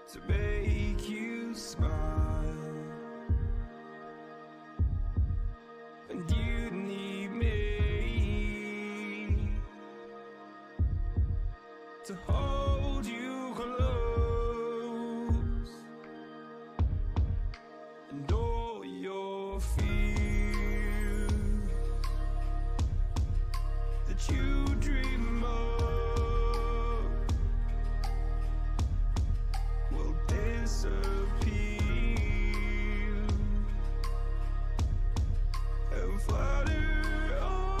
to make you smile, and you need me to hold you close, and all your fears that you dream of will disappear and flutter on.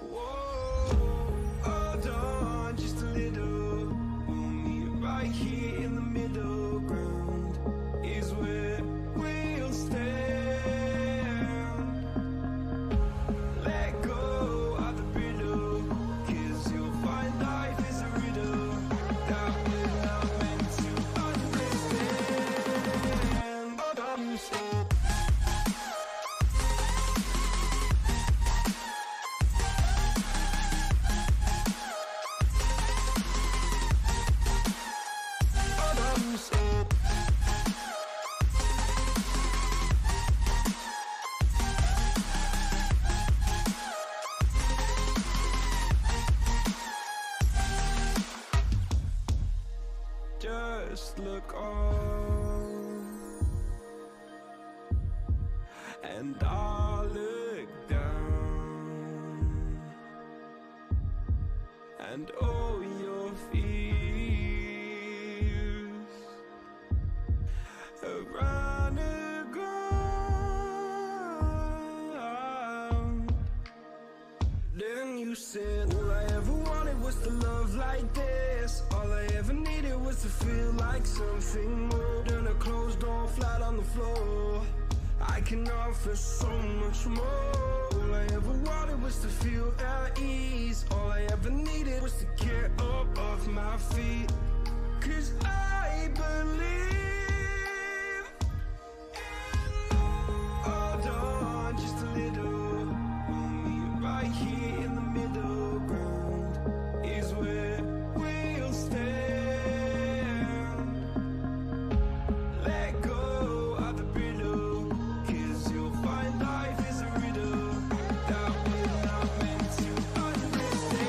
Whoa, hold on just a little. We'll meet right here in the middle ground is where we'll stand. Let go of the riddle, 'cause you'll find life is a riddle that we're not meant to understand. Hold on, stop. Hold on, stop. Just look on, and I'll look down, and all your fears around the ground. Then you said, all I ever wanted was to love like this. All I ever needed was to feel like something more than a closed door flat on the floor. I can offer so much more. All I ever wanted was to feel at ease. All I ever needed was to get up off my feet. 'Cause I believe in love. Hold on just a little. We'll meet right here in the middle ground is where we'll stand. Let go of the riddle, 'cause you'll find life is a riddle that we're not meant to understand.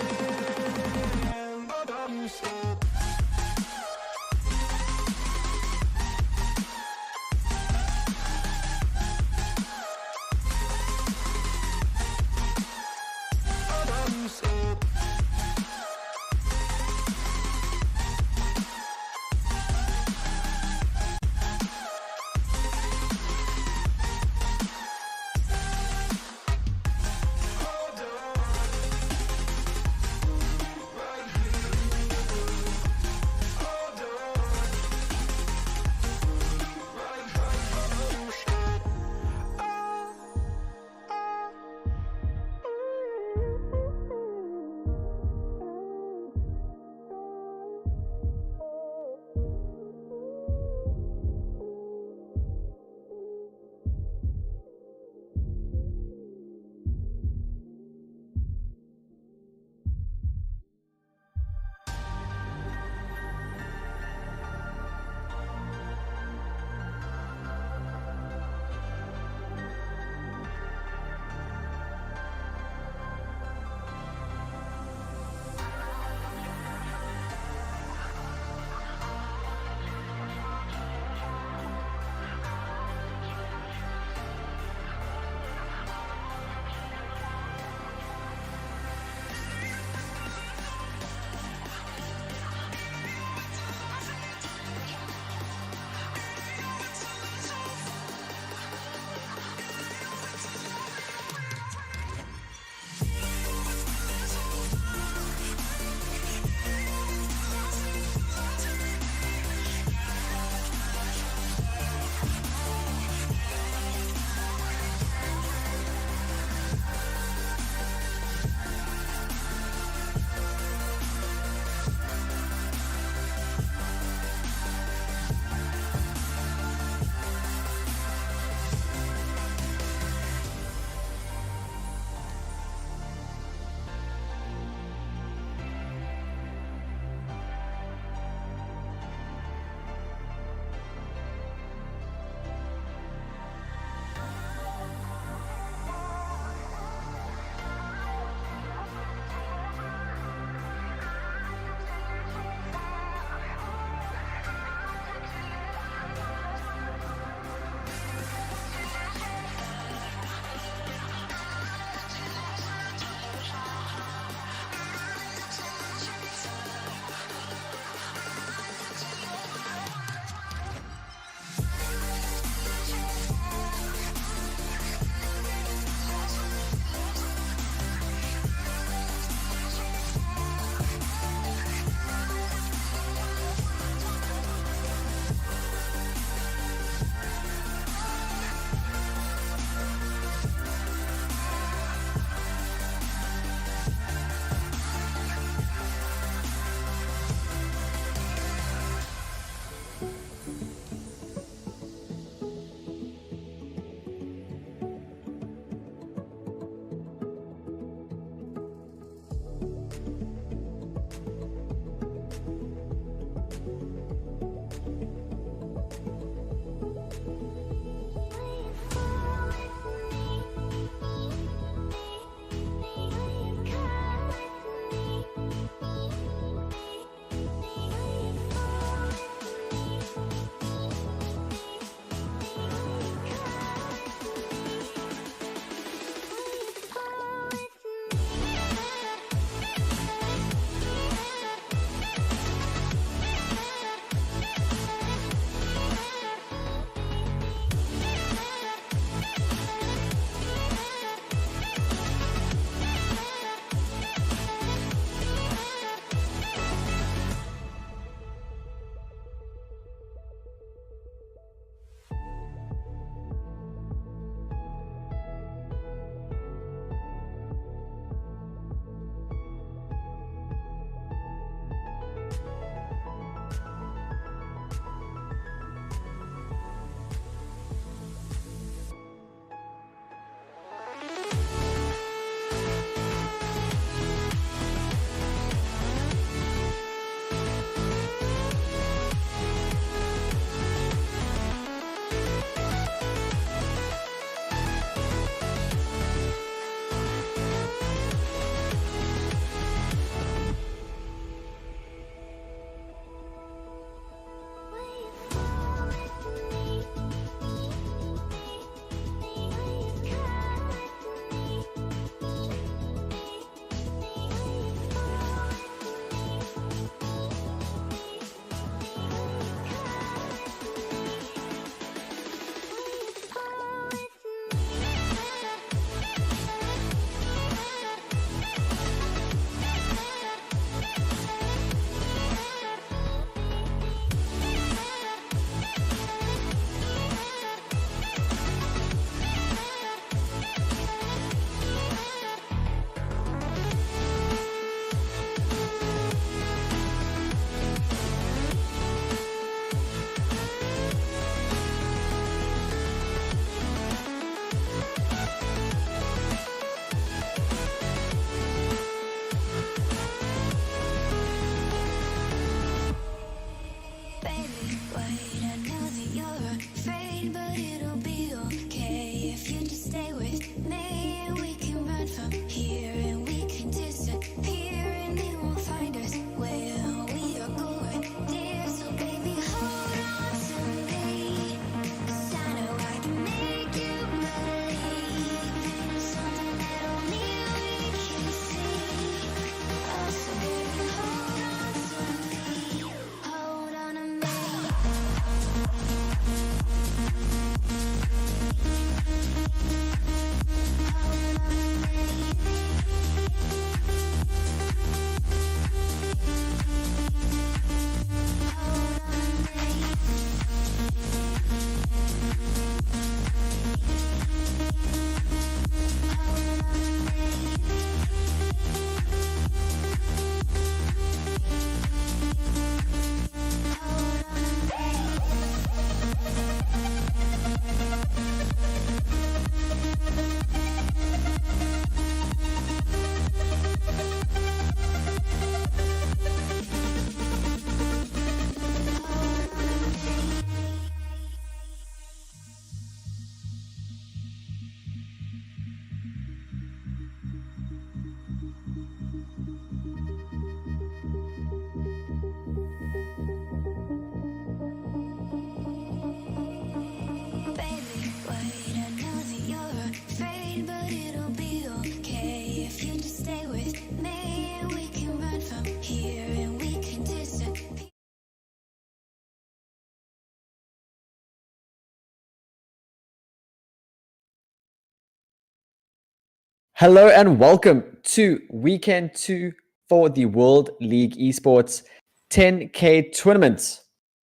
Hello and welcome to weekend 2 for the World League Esports 10K tournament.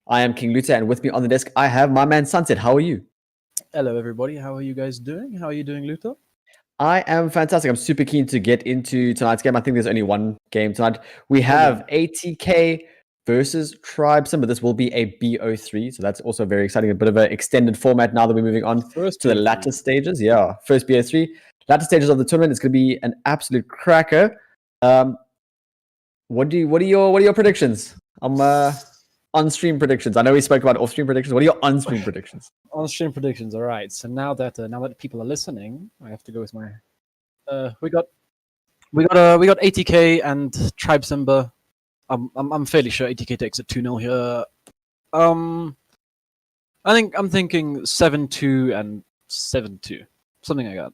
I am King Luther, and with me on the desk I have my man Sunset. How are you? Hello, everybody. How are you guys doing? How are you doing, Luther? I am fantastic. I'm super keen to get into tonight's game. I think there's only one game tonight. We have ATK versus Tribe Simba. This will be a BO3, so that's also very exciting. A bit of an extended format now that we're moving on to the latter stages. Yeah, first BO3. Latter stages of the tournament. It's going to be an absolute cracker. What are your predictions? On-stream predictions. I know we spoke about off-stream predictions. What are your on-stream predictions? On-stream predictions. All right. So now that people are listening, I have to go with my. We got ATK and Tribe Simba. I'm fairly sure ATK takes it 2-0 here. I'm thinking 7-2 and 7-2, something like that.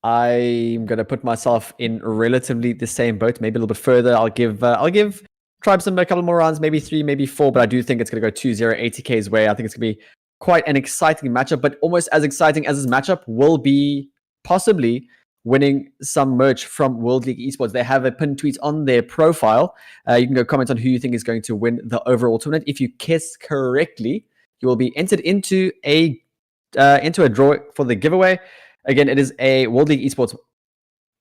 I'm gonna put myself in relatively the same boat, maybe a little bit further. I'll give Tribe Simba a couple more rounds, maybe 3, maybe 4, but I do think it's gonna go 2-0 ATK's way. I think it's gonna be quite an exciting matchup, but almost as exciting as this matchup will be possibly winning some merch from World League Esports. They have a pinned tweet on their profile. You can go comment on who you think is going to win the overall tournament. If you guess correctly, you will be entered into a draw for the giveaway. Again, it is a World League Esports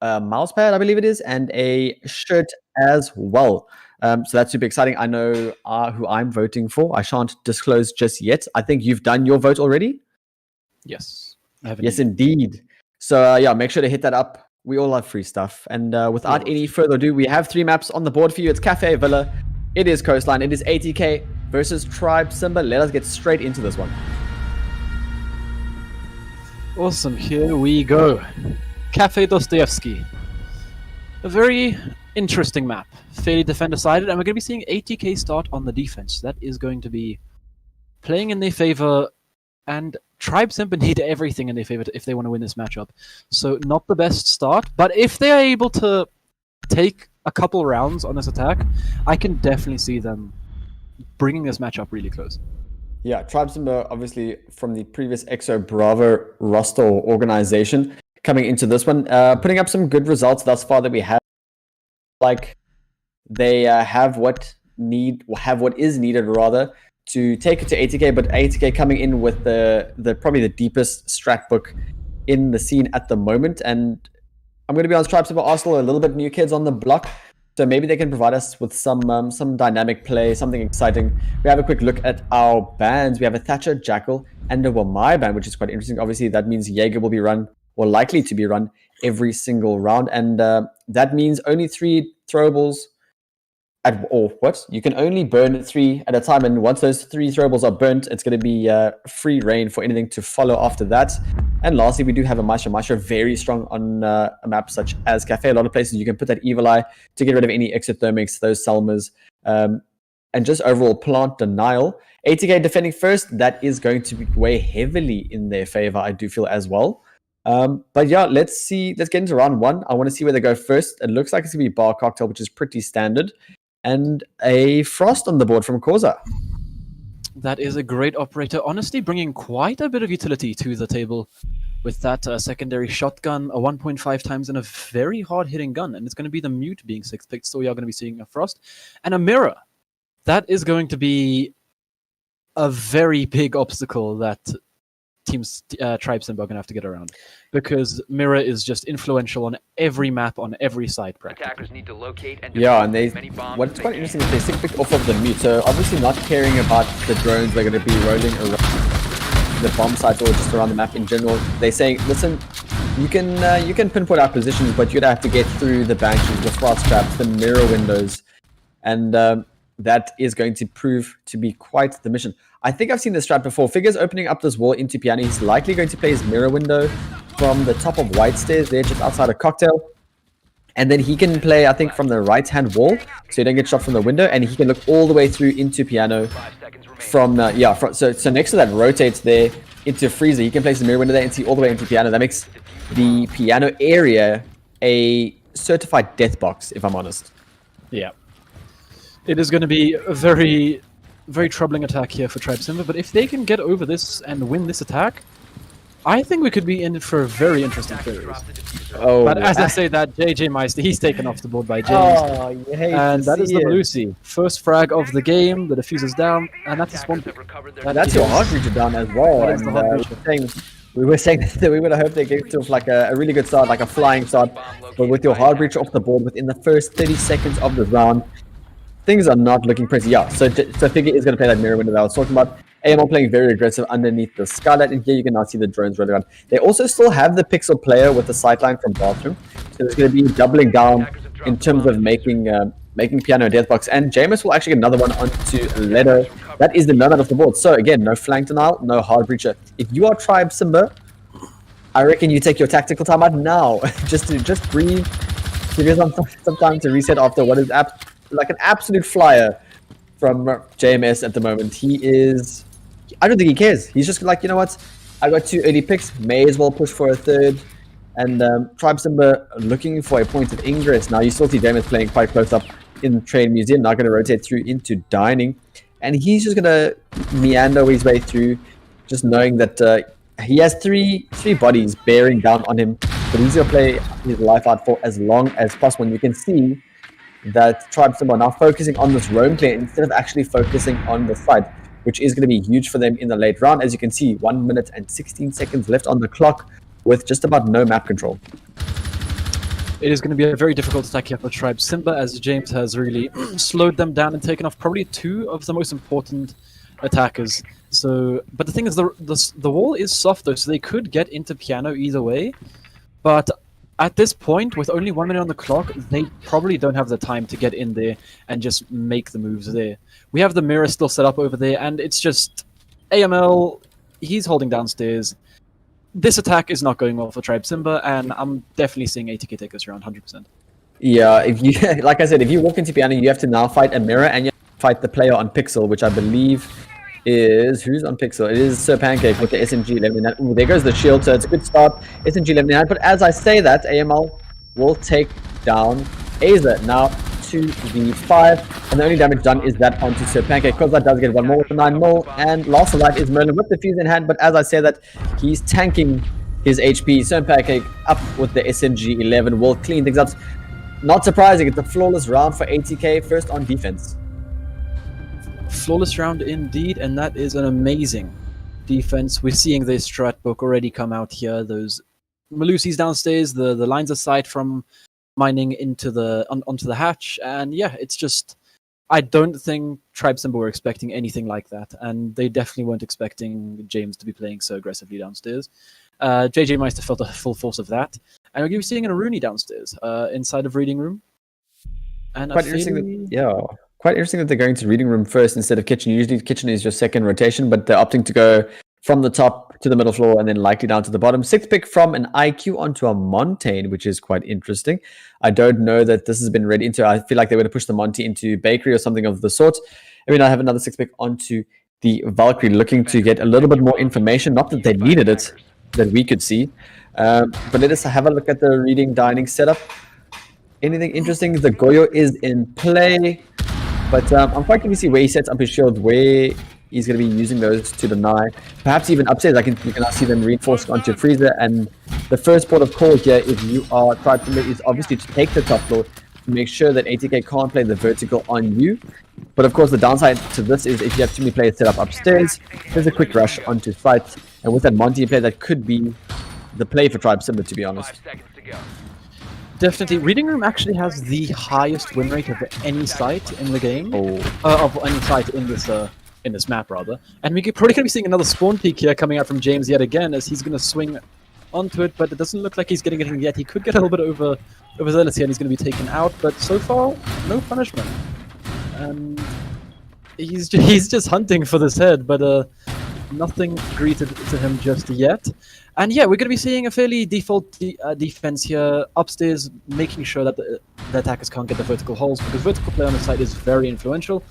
mousepad, I believe it is, and a shirt as well. So that's super exciting. I know who I'm voting for. I shan't disclose just yet. I think you've done your vote already? Yes. Yes, indeed. So yeah, make sure to hit that up. We all love free stuff. And without any further ado, we have 3 maps on the board for you. It's Cafe Villa. It is Coastline. It is ATK versus Tribe Simba. Let us get straight into this one. Awesome, here we go. Cafe Dostoevsky. A very interesting map. Fairly defender-sided, and we're going to be seeing ATK start on the defense. That is going to be playing in their favor, and Tribe Simba need everything in their favor if they want to win this matchup. So not the best start, but if they are able to take a couple rounds on this attack, I can definitely see them bringing this matchup really close. Yeah, Tribe Simba, obviously from the previous Exo Bravo roster organization, coming into this one, putting up some good results thus far that we have. Like, they have what is needed rather to take it to ATK, but ATK coming in with the probably the deepest strat book in the scene at the moment. And I'm going to be honest, Tribe Simba are still a little bit new kids on the block. So maybe they can provide us with some dynamic play, something exciting. We have a quick look at our bans. We have a Thatcher, Jackal, and a Wamai ban, which is quite interesting. Obviously, that means Jaeger will be run, or likely to be run, every single round. And that means only 3 throwables you can only burn 3 at a time. And once those 3 throwables are burnt, it's going to be free reign for anything to follow after that. And lastly, we do have a Maestro. Maestro very strong on a map such as Cafe. A lot of places you can put that Evil Eye to get rid of any exothermics, those Selmas, and just overall plant denial. ATK defending first, that is going to weigh heavily in their favor, I do feel as well. But yeah, let's get into round 1. I want to see where they go first. It looks like it's going to be Bar Cocktail, which is pretty standard. And a Frost on the board from Corza. That is a great operator, honestly bringing quite a bit of utility to the table with that secondary shotgun, a 1.5 times, and a very hard-hitting gun. And it's going to be the Mute being 6th picked, so we are going to be seeing a Frost. And a Mirror. That is going to be a very big obstacle that teams Tribe Simba are going to have to get around, because Mirror is just influential on every map, on every side practically. Attackers need to locate and what's quite interesting is they 6 pick off of the Mute, so obviously not caring about the drones they're going to be rolling around the bomb sites or just around the map in general. They're saying, listen, you can pinpoint our positions, but you're going to have to get through the Banshees, the Frost traps, the mirror windows, and that is going to prove to be quite the mission. I think I've seen this strat before. Figure's opening up this wall into Piano. He's likely going to play his mirror window from the top of White Stairs there, just outside of Cocktail. And then he can play, I think, from the right-hand wall, so you don't get shot from the window, and he can look all the way through into Piano from, so next to that rotates there into Freezer. He can place the mirror window there and see all the way into Piano. That makes the Piano area a certified death box, if I'm honest. Yeah. It is going to be a very troubling attack here for Tribe Simba, but if they can get over this and win this attack, I think we could be in for a very interesting series. Oh, But as I say that, JJ Meister, he's taken off the board by James. oh, you hate And to that is see the it. Malusi. First frag of the game, the diffuser's down, and that's a spawn pick. That's your heart reacher down as well. That is And the heart reacher. we were saying that we would have hoped they gave to like a really good start, like a flying start. But with your hard reach off the board within the first 30 seconds of the round, things are not looking pretty. Yeah, so Figure is going to play that mirror window that I was talking about. AML playing very aggressive underneath the skylight, and here you can now see the drones rolling around. They also still have the pixel player with the sightline from bathroom, so there's going to be doubling down in terms of making piano a deathbox. And Jameis will actually get another one onto Leto. That is the nomad off the board. So again, no flank denial, no hard breacher. If you are Tribe Simba, I reckon you take your tactical time out now, just breathe, give you some time to reset after what is like an absolute flyer from JMS at the moment. He is, I don't think he cares. He's just like, you know what, I got 2 early picks, may as well push for a third. And Tribe Simba looking for a point of ingress. Now you still see JMS playing quite close up in the Trade Museum, now going to rotate through into Dining. And he's just going to meander his way through, just knowing that he has three bodies bearing down on him, but he's going to play his life out for as long as possible. And you can see that Tribe Simba are now focusing on this roam clear instead of actually focusing on the fight, which is going to be huge for them in the late round. As you can see, 1 minute and 16 seconds left on the clock with just about no map control. It is going to be a very difficult attack here for Tribe Simba, as James has really slowed them down and taken off probably 2 of the most important attackers. So, but the thing is, the wall is soft though, so they could get into piano either way. But at this point, with only 1 minute on the clock, they probably don't have the time to get in there and just make the moves there. We have the mirror still set up over there, and it's just AML. He's holding downstairs. This attack is not going well for Tribe Simba, and I'm definitely seeing ATK take this round 100%. Yeah, if you like I said, if you walk into piano, you have to now fight a mirror and you have to fight the player on Pixel, which I believe is who's on Pixel. It is Sir Pancake with the SMG 11. Ooh, there goes the shield, so it's a good start. SMG 11. But as I say that, AML will take down Aza now to the 5, and the only damage done is that onto Sir Pancake, because that does get 1 more with the 9 mil, and last alive is Merlin with the fuse in hand. But as I say that, he's tanking his HP. Sir Pancake up with the SMG 11 will clean things up. Not surprising, it's a flawless round for ATK, first on defense. Flawless round indeed, and that is an amazing defense. We're seeing the strat book already come out here. Those Malusis downstairs, the lines of sight from mining into onto the hatch, and yeah, it's just, I don't think Tribe Simba were expecting anything like that, and they definitely weren't expecting James to be playing so aggressively downstairs. JJ Meister felt the full force of that, and we're going to be seeing a Rooney downstairs inside of reading room. And quite interesting. Quite interesting that they're going to reading room first instead of kitchen. Usually kitchen is your second rotation, but they're opting to go from the top to the middle floor and then likely down to the bottom. 6th pick from an IQ onto a Montaigne, which is quite interesting. I don't know that this has been read into. I feel like they would have pushed the Monty into Bakery or something of the sort. I mean, I have another 6th pick onto the Valkyrie, looking to get a little bit more information. Not that they needed it, that we could see. But let us have a look at the reading dining setup. Anything interesting? The Goyo is in play. But I'm quite keen to see where he sets up his shield, where he's going to be using those to deny. Perhaps even upstairs, you can now see them reinforced onto Freezer. And the first port of call here, if you are Tribe Simba, is obviously to take the top floor to make sure that ATK can't play the vertical on you. But of course, the downside to this is if you have too many players set up upstairs, there's a quick rush onto site. And with that Monty play, that could be the play for Tribe Simba, to be honest. Definitely. Reading Room actually has the highest win rate of any site in the game. Of any site in this map, rather. And we're probably going to be seeing another spawn peak here coming out from James yet again, as he's going to swing onto it, but it doesn't look like he's getting anything yet. He could get a little bit overzealous here, and he's going to be taken out, but so far, no punishment. And he's just hunting for this head, but nothing greeted to him just yet. And yeah, we're going to be seeing a fairly default defense here upstairs, making sure that the attackers can't get the vertical holes, because vertical play on the side is very influential.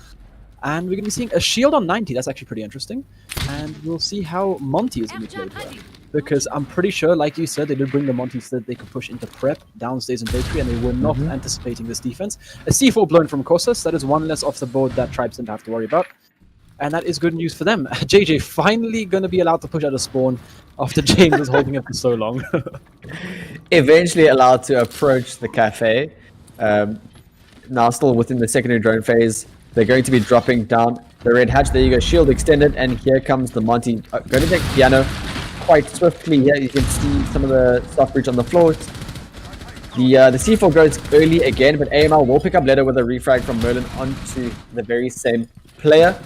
And we're going to be seeing a shield on 90. That's actually pretty interesting. And we'll see how Monty is going to be played here. Because I'm pretty sure, like you said, they did bring the Monty so that they could push into prep downstairs in Bakery, and they were not anticipating this defense. A C4 blown from Corsus. That is 1 less off the board that Tribe didn't have to worry about. and that is good news for them. JJ finally going to be allowed to push out a spawn after James was holding it for so long. Eventually allowed to approach the cafe. Now still within the secondary drone phase. They're going to be dropping down the red hatch. There you go, shield extended, and here comes the Monty. Going to take piano quite swiftly here. You can see some of the soft breach on the floor. The C4 goes early again, but AML will pick up later with a refrag from Merlin onto the very same player.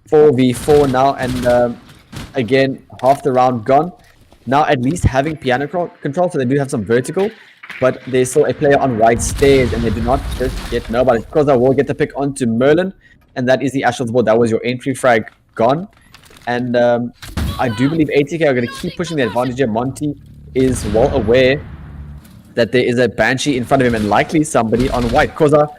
4v4 now, and again, half the round gone. Now at least having piano control, so they do have some vertical, but there's still a player on white stairs, and they do not just get nobody. Because I will get the pick onto Merlin, and that is the Ashes board. That was your entry frag gone. And I do believe ATK are going to keep pushing the advantage here. Monty is well aware that there is a Banshee in front of him, and likely somebody on white. Koza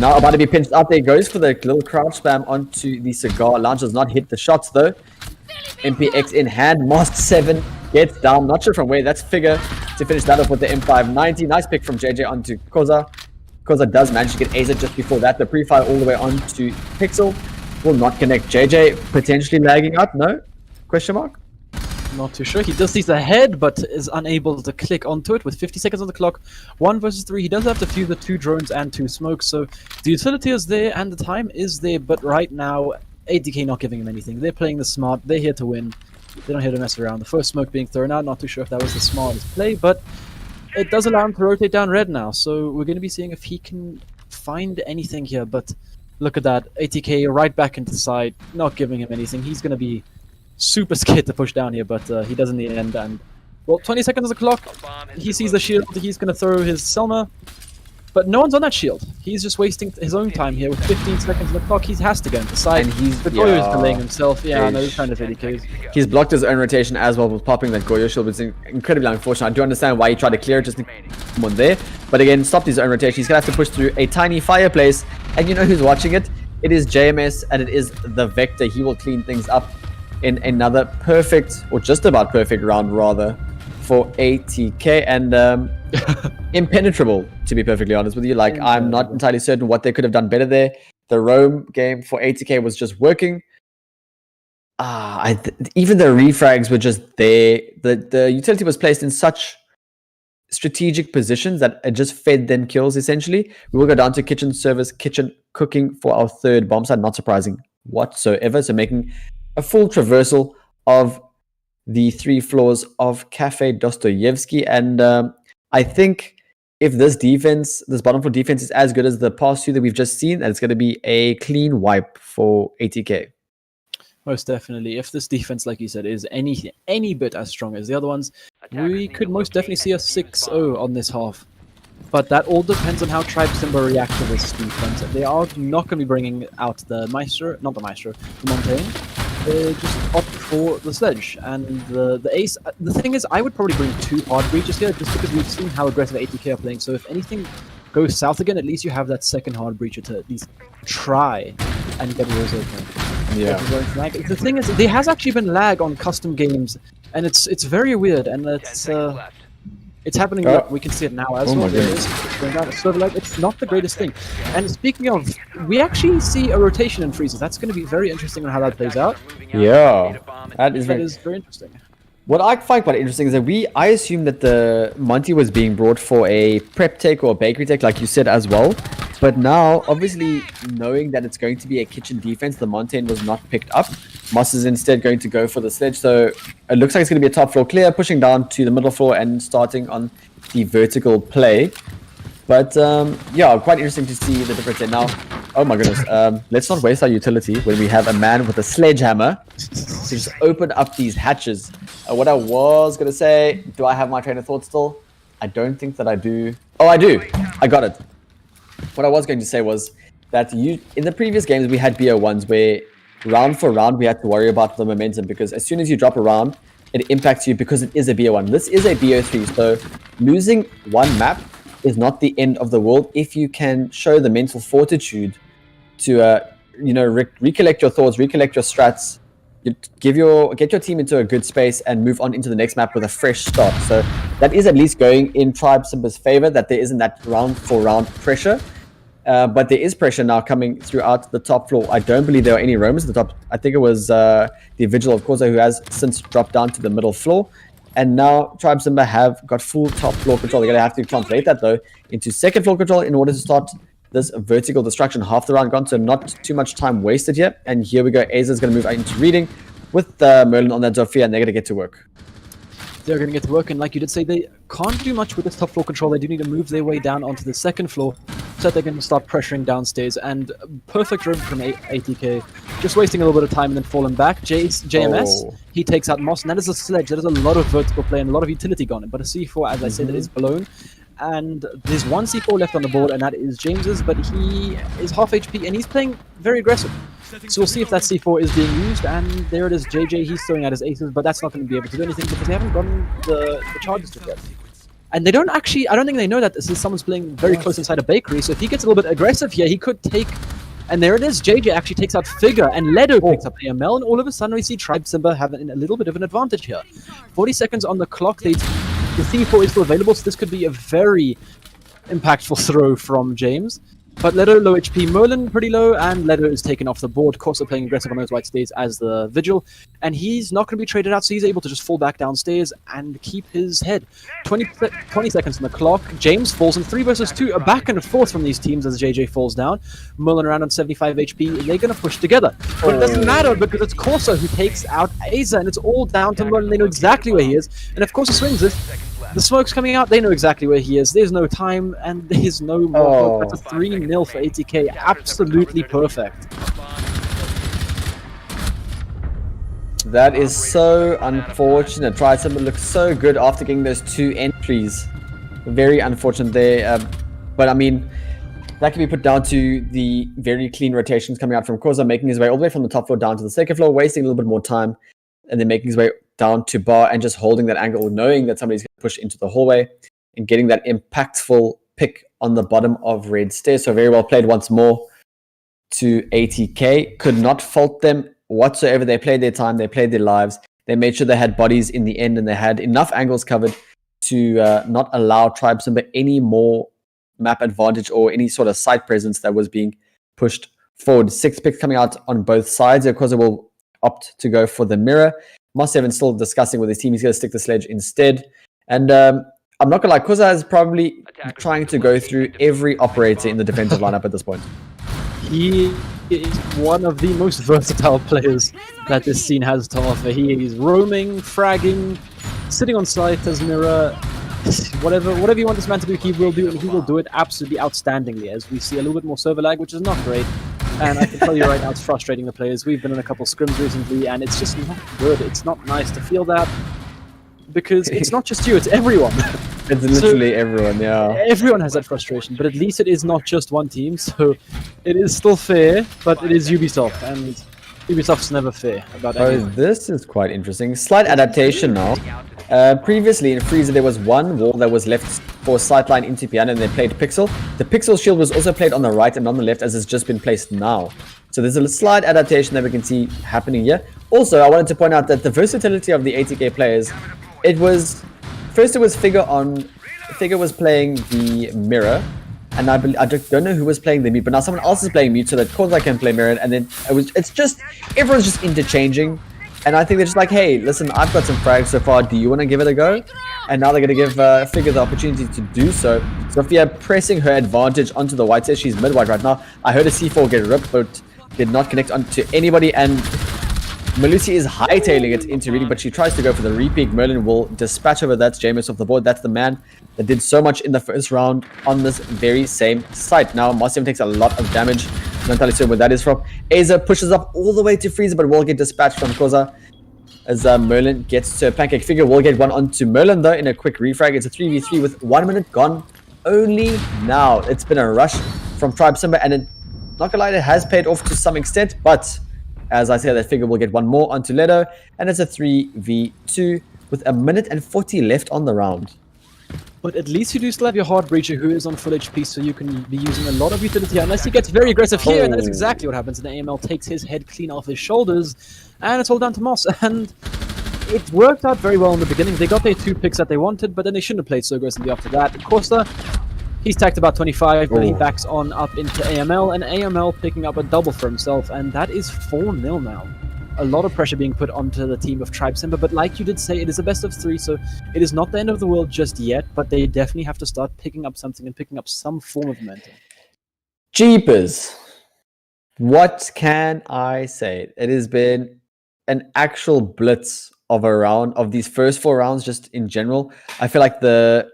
now about to be pinched up. There goes for the little crouch spam onto the cigar. Lounge does not hit the shots though. MPX in hand. Mask 7 gets down. Not sure from where. That's Figure to finish that off with the M590. Nice pick from JJ onto Koza. Koza does manage to get Aza just before that. The pre-fire all the way onto Pixel. Will not connect. JJ potentially lagging out. No? Question mark? Not too sure. He does see the head, but is unable to click onto it with 50 seconds on the clock. 1 versus 3. He does have to fuse the 2 drones and 2 smokes, so the utility is there and the time is there, but right now, ATK not giving him anything. They're playing the smart. They're here to win. They're not here to mess around. The first smoke being thrown out, not too sure if that was the smartest play, but it does allow him to rotate down red now, so we're going to be seeing if he can find anything here, but look at that. ATK right back into the side, not giving him anything. He's going to be super scared to push down here, but he does in the end. And well, 20 seconds on the clock. He sees the shield. He's going to throw his Selma, but no one's on that shield. He's just wasting his own time here with 15 seconds on the clock. He has to go into side. And the Goyo is delaying himself. Yeah, I know, he's trying to 80Ks. He's blocked his own rotation as well with popping that Goyo shield, which is incredibly unfortunate. I do understand why he tried to clear it, just someone there. But again, stopped his own rotation. He's going to have to push through a tiny fireplace. And you know who's watching it? It is JMS, and it is the Vector. He will clean things up in another perfect, or just about perfect round rather, for ATK, and impenetrable, to be perfectly honest with you. Like, I'm not entirely certain what they could have done better there. The roam game for ATK was just working. Even the refrags were just there. The utility was placed in such strategic positions that it just fed them kills, essentially. We will go down to kitchen service, kitchen cooking for our third bomb site. Not surprising whatsoever. So making a full traversal of the 3 floors of Cafe Dostoyevsky. And I think if this defense, this bottom floor defense, is as good as the past 2 that we've just seen, then it's going to be a clean wipe for ATK. Most definitely. If this defense, like you said, is any bit as strong as the other ones, we could most definitely see a 6-0 on this half. But that all depends on how Tribe SIMBA react to this defense. They are not going to be bringing out the Maestro, not the Maestro, the Montaigne. They just opt for the Sledge. And the Ace, the thing is, I would probably bring 2 hard breaches here, just because we've seen how aggressive ATK are playing. So if anything goes south again, at least you have that second hard breacher to at least try and get walls open. Yeah. The thing is, there has actually been lag on custom games, and it's very weird, and it's happening. Look, we can see it now as well. So like, it's not the greatest thing. And speaking of, we actually see a rotation in freezes. That's going to be very interesting on how that plays out. Yeah, that is very interesting. What I find quite interesting is that I assume that the Monty was being brought for a prep take or a bakery take, like you said as well. But now, obviously, knowing that it's going to be a kitchen defense, the Montaigne was not picked up. Moss is instead going to go for the Sledge. So it looks like it's going to be a top floor clear, pushing down to the middle floor and starting on the vertical play. But yeah, quite interesting to see the difference there. Now, oh my goodness, let's not waste our utility when we have a man with a sledgehammer to just open up these hatches. What I was going to say, do I have my train of thought still? I don't think that I do. Oh, I do. I got it. What I was going to say was that in the previous games, we had BO1s where round for round, we had to worry about the momentum, because as soon as you drop a round, it impacts you because it is a BO1. This is a BO3, so losing one map is not the end of the world if you can show the mental fortitude to, recollect your thoughts, recollect your strats, get your team into a good space and move on into the next map with a fresh start. So that is at least going in Tribe SIMBA's favor, that there isn't that round for round pressure. But there is pressure now coming throughout the top floor. I don't believe there are any roamers at the top. I think it was the Vigil of Corsa who has since dropped down to the middle floor. And now Tribe SIMBA have got full top floor control. They're going to have to translate that, though, into second floor control in order to start this vertical destruction. Half the round gone, so not too much time wasted here. And here we go. Aza's going to move into reading with Merlin on that Zofia, and they're going to get to work. They're going to get to work, and like you did say, they can't do much with this top floor control. They do need to move their way down onto the second floor so that they can start pressuring downstairs. And perfect room from ATK, just wasting a little bit of time and then falling back. JMS, he takes out Moss, and that is a sledge. That is a lot of vertical play and a lot of utility gone in. But a C4, as I said, that is blown. And there's one C4 left on the board, and that is James's, but he is half HP, and he's playing very aggressive. So we'll see if that C4 is being used, and there it is, JJ, he's throwing out his aces, but that's not going to be able to do anything because they haven't gotten the charges just yet. And they don't actually, I don't think they know that this is someone's playing very close inside a bakery, so if he gets a little bit aggressive here, he could take, and there it is, JJ actually takes out Figure, and Ledo picks up AML, and all of a sudden we see Tribe SIMBA having a little bit of an advantage here. 40 seconds on the clock, the C4 is still available, so this could be a very impactful throw from James. But Ledo low HP, Merlin pretty low, and Ledo is taken off the board. Corsa playing aggressive on those white stairs as the Vigil, and he's not going to be traded out, so he's able to just fall back downstairs and keep his head. 20 seconds on the clock. James falls in 3 versus 2, a back and forth from these teams as JJ falls down. Merlin around on 75 HP, and they're going to push together. But it doesn't matter because it's Corsa who takes out Aza, and it's all down to Merlin. They know exactly where he is, and if Corsa swings it, the smoke's coming out, they know exactly where he is. There's no time, and there's no more. That's a 3-0 for ATK. Absolutely perfect. That is so unfortunate. Tribe SIMBA looks so good after getting those 2 entries. Very unfortunate there. But I mean, that can be put down to the very clean rotations coming out from Corsa, making his way all the way from the top floor down to the second floor, wasting a little bit more time, and then making his way down to bar and just holding that angle, knowing that somebody's going to push into the hallway and getting that impactful pick on the bottom of red stairs. So very well played once more to ATK. Could not fault them whatsoever. They played their time. They played their lives. They made sure they had bodies in the end, and they had enough angles covered to not allow Tribe SIMBA any more map advantage or any sort of site presence that was being pushed forward. 6 picks coming out on both sides. Because it will opt to go for the mirror. Moss7 still discussing with his team. He's going to stick the sledge instead. And I'm not going to lie, Koza is probably trying to go through every operator in the defensive lineup at this point. He is one of the most versatile players that this scene has to offer. He is roaming, fragging, sitting on site as mirror. Whatever you want this man to do, he will do, and he will do it absolutely outstandingly, as we see a little bit more server lag, which is not great. And I can tell you right now, it's frustrating the players. We've been in a couple scrims recently, and it's just not good. It's not nice to feel that, because it's not just you, it's everyone. It's literally everyone, yeah. Everyone has that frustration, but at least it is not just one team, so it is still fair, but it is Ubisoft, and Ubisoft's never fair about anything. This is quite interesting. Slight adaptation now. Previously in Freezer, there was one wall that was left for sightline into piano, and they played Pixel. The Pixel shield was also played on the right and on the left, as it's just been placed now. So there's a slight adaptation that we can see happening here. Also, I wanted to point out that the versatility of the ATK players, it was Figure was playing the mirror, and I don't know who was playing the mute, but now someone else is playing mute, so that Corsa can play mirror, and then it's just everyone's just interchanging. And I think they're just like, hey, listen, I've got some frags so far. Do you want to give it a go? And now they're going to give Figure the opportunity to do so. Sophia pressing her advantage onto the white side. She's mid-white right now. I heard a C4 get ripped, but did not connect onto anybody. And Malusi is hightailing it into reading, but she tries to go for the repeat. Merlin will dispatch over. That's Jameis off the board. That's the man that did so much in the first round on this very same site. Now, Moss7 takes a lot of damage. Not entirely sure where that is from. Aza pushes up all the way to Freezer, but will get dispatched from Koza as Merlin gets to Pancake. Figure will get one onto Merlin, though, in a quick refrag. It's a 3v3 with 1 minute gone only now. It's been a rush from Tribe SIMBA, and not gonna lie, it has paid off to some extent, but as I said, that Figure will get one more onto Leto, and it's a 3v2 with 1 minute and 40 left on the round. But at least you do still have your Hard Breacher, who is on full HP, so you can be using a lot of utility, unless he gets very aggressive here, and that is exactly what happens. And the AML takes his head clean off his shoulders, and it's all down to Moss. And it worked out very well in the beginning. They got their 2 picks that they wanted, but then they shouldn't have played so aggressively after that. Costa, He's tacked about 25, but he Oh. backs on up into AML, and AML picking up a double for himself, and that is 4-0 now. A lot of pressure being put onto the team of Tribe Simba, but like you did say, it is a best of 3, so it is not the end of the world just yet, but they definitely have to start picking up something and picking up some form of momentum. Jeepers. What can I say? It has been an actual blitz of a round, of these first 4 rounds just in general. I feel like the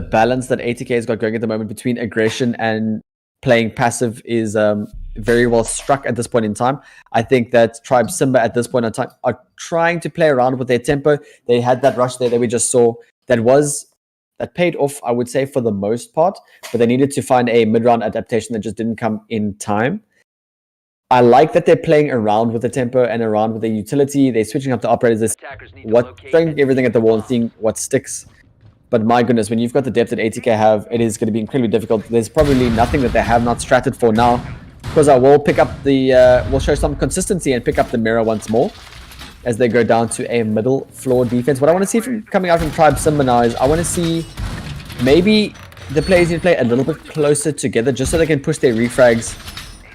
balance that ATK has got going at the moment between aggression and playing passive is very well struck at this point in time. I think that Tribe Simba at this point in time are trying to play around with their tempo. They had that rush there that we just saw that paid off, I would say, for the most part, but they needed to find a mid-round adaptation that just didn't come in time. I like that they're playing around with the tempo and around with the utility. They're switching up the operators, throwing everything at the wall and seeing what sticks. But my goodness, when you've got the depth that ATK have, it is going to be incredibly difficult. There's probably nothing that they have not stratted for now. Because I will pick up we'll show some consistency and pick up the mirror once more as they go down to a middle floor defense. What I want to see from coming out from Tribe Simba now is I want to see maybe the players need to play a little bit closer together just so they can push their refrags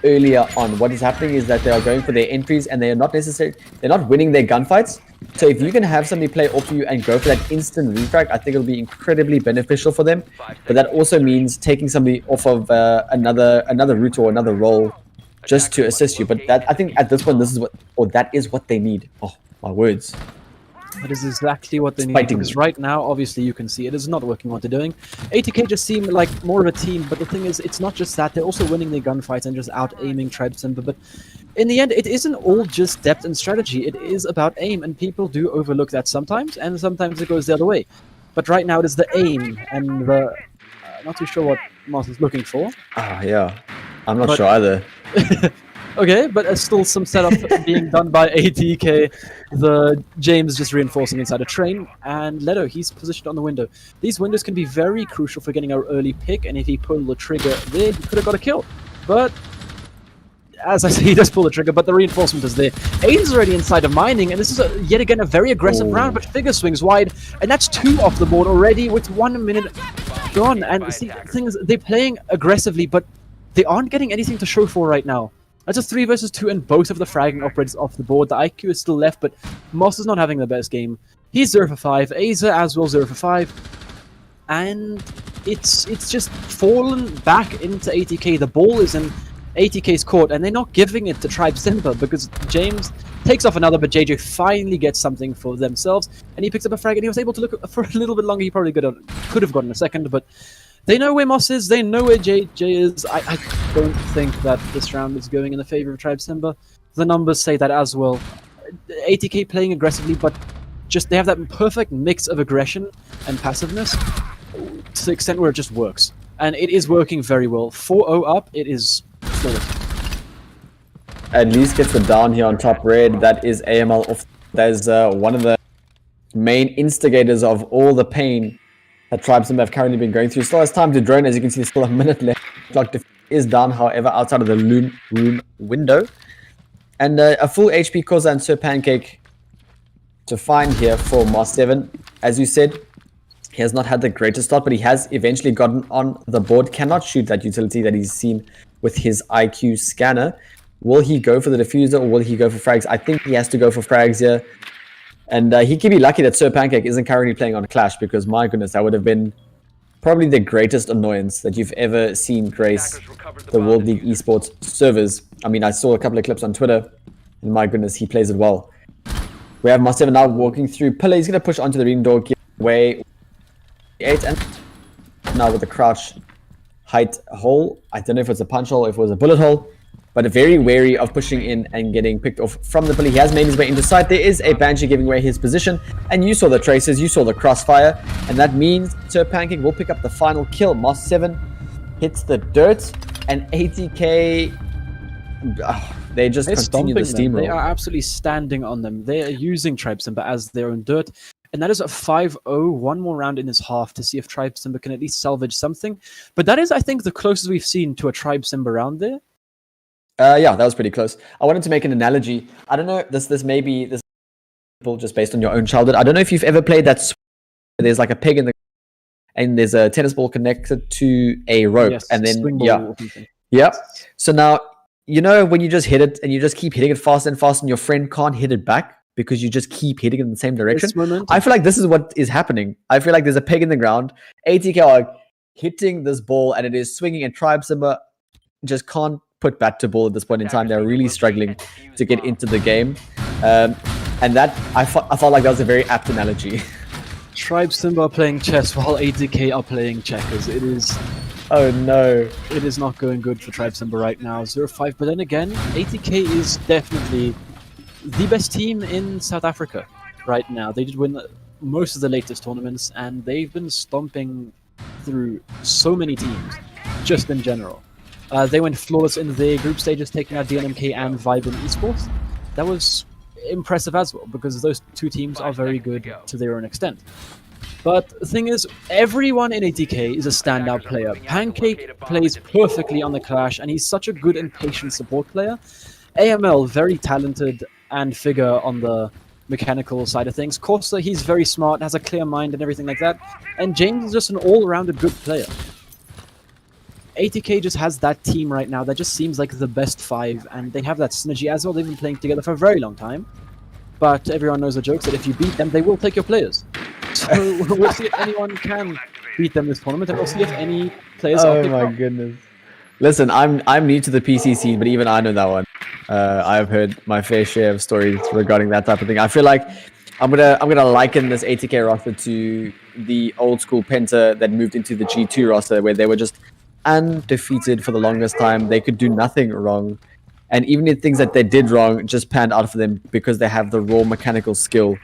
earlier on. What is happening is that they are going for their entries and they're not winning their gunfights. So if you can have somebody play off you and go for that instant refrag, I think it'll be incredibly beneficial for them. But that also means taking somebody off of another route or another role just to assist you. But that, I think at this point, that is what they need. Oh, my words. That is exactly what they need, Fighting. because right now, obviously, you can see it is not working what they're doing. ATK just seem like more of a team, but the thing is, it's not just that. They're also winning their gunfights and just out-aiming Tribe Simba. But in the end, it isn't all just depth and strategy. It is about aim, and people do overlook that sometimes, and sometimes it goes the other way. But right now, it is the aim, and the... not too sure what Martin's looking for. Ah, yeah. I'm not sure either. Okay, but still some setup being done by ATK. The James just reinforcing inside a train, and Leto, he's positioned on the window. These windows can be very crucial for getting our early pick, and if he pulled the trigger there, he could have got a kill. But, as I say, he does pull the trigger, but the reinforcement is there. Aid is already inside of mining, and this is yet again a very aggressive round, but Figure swings wide, and that's 2 off the board already with 1 minute gone. And see, the thing is, they're playing aggressively, but they aren't getting anything to show for right now. That's a 3 versus 2, and both of the fragging operators off the board. The IQ is still left, but Moss is not having the best game. He's 0 for 5. Aza as well 0 for 5. And it's just fallen back into ATK. The ball is in ATK's court, and they're not giving it to Tribe Simba because James takes off another, but JJ finally gets something for themselves, and he picks up a frag, and he was able to look for a little bit longer. He probably could have gotten a second, but they know where Moss is, they know where JJ is. I don't think that this round is going in the favor of Tribe Simba. The numbers say that as well. ATK playing aggressively, but just they have that perfect mix of aggression and passiveness to the extent where it just works. And it is working very well. 4-0 up, it is flawless. At least gets the down here on top red. That is AML off. There's one of the main instigators of all the pain that Tribe Simba have currently been going through. Still has time to drone. As you can see, there's still a minute left. Clock is down, however, outside of the loom room window. And a full HP Koza and Sir Pancake to find here for Moss 7. As you said, he has not had the greatest start, but he has eventually gotten on the board. Cannot shoot that utility that he's seen with his IQ scanner. Will he go for the diffuser or will he go for frags? I think he has to go for frags here. And he can be lucky that Sir Pancake isn't currently playing on Clash, because my goodness, that would have been probably the greatest annoyance that you've ever seen grace the World League esports servers. I mean, I saw a couple of clips on Twitter, and my goodness, he plays it well. We have Moss 7 now walking through pillar. He's going to push onto the ring door, give away 8, and now with the crouch height hole. I don't know if it's a punch hole, if it was a bullet hole, but very wary of pushing in and getting picked off from the pillar. He has made his way into sight. There is a Banshee giving away his position, and you saw the traces, you saw the crossfire, and that means Sir Pancake will pick up the final kill. Moss 7 hits the dirt, and ATK, they just continue the steamroll. They are absolutely standing on them. They are using Tribe Simba as their own dirt, and that is a 5-0. One more round in this half to see if Tribe Simba can at least salvage something. But that is, I think, the closest we've seen to a Tribe Simba round there. Yeah, that was pretty close. I wanted to make an analogy. I don't know, this may be this just based on your own childhood. I don't know if you've ever played that. There's like a pig in the, and there's a tennis ball connected to a rope, Yes, and then swing ball yeah, or something. yeah. So now you know when you just hit it and you just keep hitting it faster and faster, and your friend can't hit it back because you just keep hitting it in the same direction. It's momentum. I feel like this is what is happening. I feel like there's a peg in the ground. ATK are hitting this ball and it is swinging, and Tribe Simba just can't put bat to ball at this point in time. They're really struggling to get into the game. And that, I felt like that was a very apt analogy. Tribe Simba are playing chess while ATK are playing checkers. It is Oh no. it is not going good for Tribe Simba right now. 0-5, but then again, ATK is definitely the best team in South Africa right now. They did win most of the latest tournaments, and they've been stomping through so many teams, just in general. They went flawless in their group stages, taking out DNMK and Vibrant Esports. That was impressive as well, because those two teams are very good to their own extent. But the thing is, everyone in ATK is a standout player. Pancake plays perfectly on the Clash, and he's such a good and patient support player. AML, very talented and figure on the mechanical side of things. Corsa, he's very smart, has a clear mind and everything like that. And James is just an all-rounded good player. ATK just has that team right now that just seems like the best five, and they have that synergy as well. They've been playing together for a very long time. But everyone knows the jokes that if you beat them, they will take your players. So we'll see if anyone can beat them this tournament, and we'll see if any players are picked up. Goodness. Listen, I'm new to the PC scene, but even I know that one. I've heard my fair share of stories regarding that type of thing. I feel like I'm gonna liken this ATK roster to the old school Penta that moved into the G2 roster, where they were just undefeated for the longest time. They could do nothing wrong, and even the things that they did wrong just panned out for them because they have the raw mechanical skill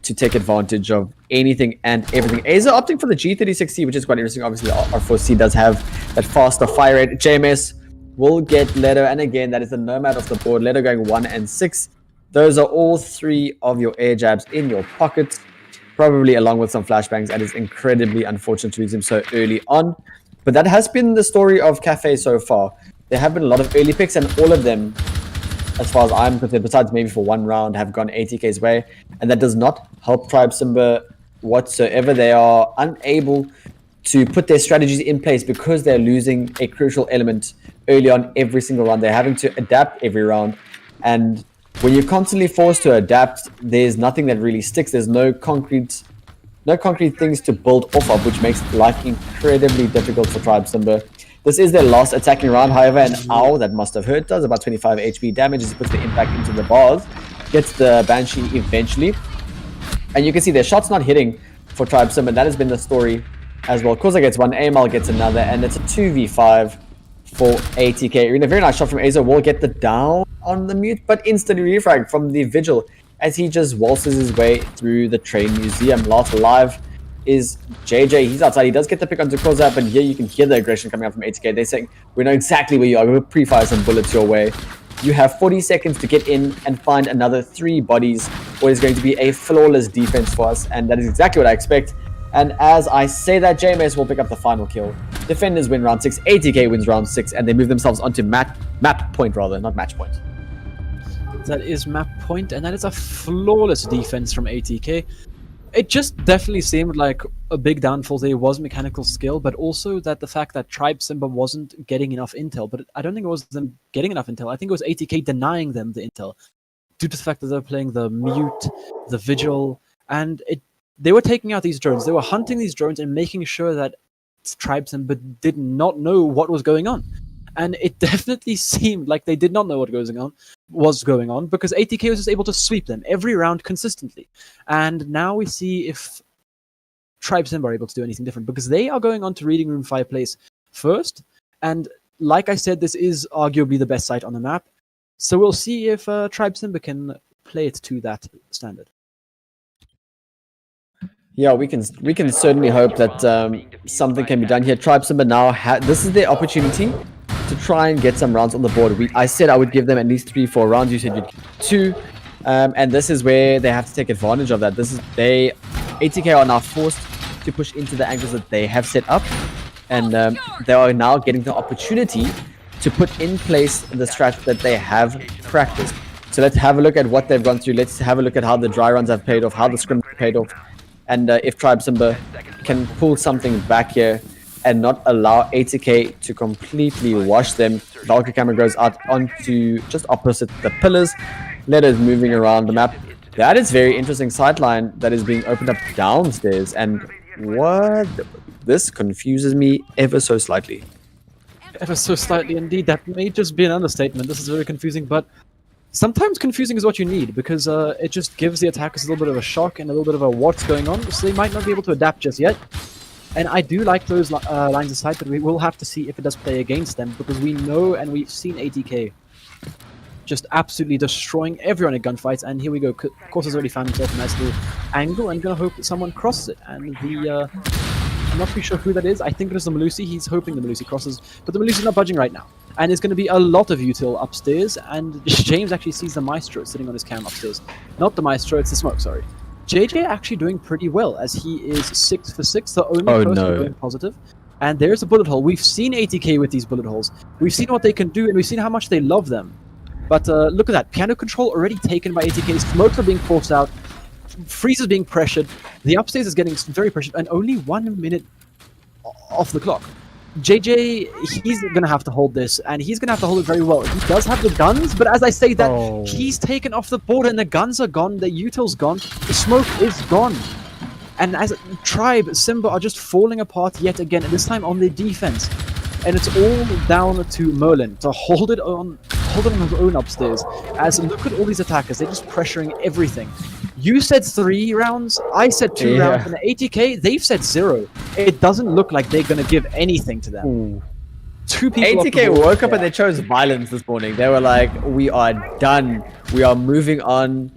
to take advantage of anything and everything. Aza opting for the G36C, which is quite interesting. Obviously, R4C does have that faster fire rate. JMS will get Leto, and again, that is the nomad of the board. Leto going 1 and 6. Those are all 3 of your air jabs in your pockets, probably along with some flashbangs, and it's incredibly unfortunate to lose him so early on. But that has been the story of Cafe so far. There have been a lot of early picks, and all of them, as far as I'm concerned, besides maybe for one round, have gone ATK's way. And that does not help Tribe Simba whatsoever. They are unable to put their strategies in place because they're losing a crucial element early on every single round. They're having to adapt every round. And when you're constantly forced to adapt, there's nothing that really sticks. There's no concrete things to build off of, which makes life incredibly difficult for Tribe Simba. This is their last attacking round, however, and ow, that must have hurt. Does about 25 HP damage as he puts the impact into the bars. Gets the Banshee eventually. And you can see their shots not hitting for Tribe Simba. That has been the story as well. Koza gets one, AML gets another, and it's a 2v5 for ATK. In a very nice shot from Aza, will get the down on the mute, but instantly refrag from the Vigil as he just waltzes his way through the train museum. Last alive is JJ. He's outside. He does get the pick onto Koza, but here you can hear the aggression coming out from ATK. They're saying, we know exactly where you are. We'll pre-fire some bullets your way. You have 40 seconds to get in and find another 3 bodies, or it's going to be a flawless defense for us, and that is exactly what I expect. And as I say that, JMS will pick up the final kill. Defenders win round 6, ATK wins round 6, and they move themselves onto map point rather, not match point. That is map point, and that is a flawless defense from ATK. It just definitely seemed like a big downfall there was mechanical skill, but also that the fact that Tribe Simba wasn't getting enough intel. But I don't think it was them getting enough intel. I think it was ATK denying them the intel due to the fact that they're playing the mute, the vigil, and they were taking out these drones. They were hunting these drones and making sure that Tribe Simba did not know what was going on. And it definitely seemed like they did not know what was going on because ATK was just able to sweep them every round consistently. And now we see if Tribe Simba are able to do anything different because they are going on to Reading Room Fireplace first. And like I said, this is arguably the best site on the map. So we'll see if Tribe Simba can play it to that standard. Yeah, we can certainly hope that something can be done here. Tribe Simba now this is their opportunity to try and get some rounds on the board. I said I would give them at least 3-4 rounds. You said you'd give 2, and this is where they have to take advantage of that. ATK are now forced to push into the angles that they have set up, and they are now getting the opportunity to put in place the strat that they have practiced. So let's have a look at what they've gone through. Let's have a look at how the dry runs have paid off, how the scrims have paid off. And if Tribe Simba can pull something back here and not allow ATK to completely wash them, Valkyrie camera goes out onto just opposite the pillars. Leto is moving around the map. That is very interesting sideline that is being opened up downstairs. And what? This confuses me ever so slightly. Ever so slightly indeed. That may just be an understatement. This is very confusing, but sometimes confusing is what you need, because it just gives the attackers a little bit of a shock and a little bit of a what's going on, so they might not be able to adapt just yet. And I do like those lines of sight, but we will have to see if it does play against them, because we know and we've seen ATK just absolutely destroying everyone in gunfights. And here we go. Course has already found himself a nice little angle, and gonna hope that someone crosses it. And the I'm not too sure who that is. I think it is the Melusi. He's hoping the Melusi crosses, but the Melusi's not budging right now. And there's going to be a lot of util upstairs, and James actually sees the Maestro sitting on his cam upstairs. Not the Maestro, it's the Smoke, sorry. JJ actually doing pretty well, as he is 6 for 6, the only person going positive. And there's a bullet hole. We've seen ATK with these bullet holes. We've seen what they can do, and we've seen how much they love them. But look at that. Piano control already taken by ATK. Smokes are being forced out. Freeze is being pressured. The upstairs is getting very pressured, and only 1 minute off the clock. JJ, he's going to have to hold this, and he's going to have to hold it very well. He does have the guns, but as I say that, he's taken off the board, and the guns are gone, the util's gone, the smoke is gone. And as Tribe, Simba are just falling apart yet again, and this time on their defense. And it's all down to Merlin to hold it on his own upstairs. As look at all these attackers, they're just pressuring everything. You said 3 rounds, I said 2 rounds, and the ATK, they've said 0. It doesn't look like they're going to give anything to them. Ooh. 2 people ATK woke up and they chose violence this morning. They were like, we are done. We are moving on.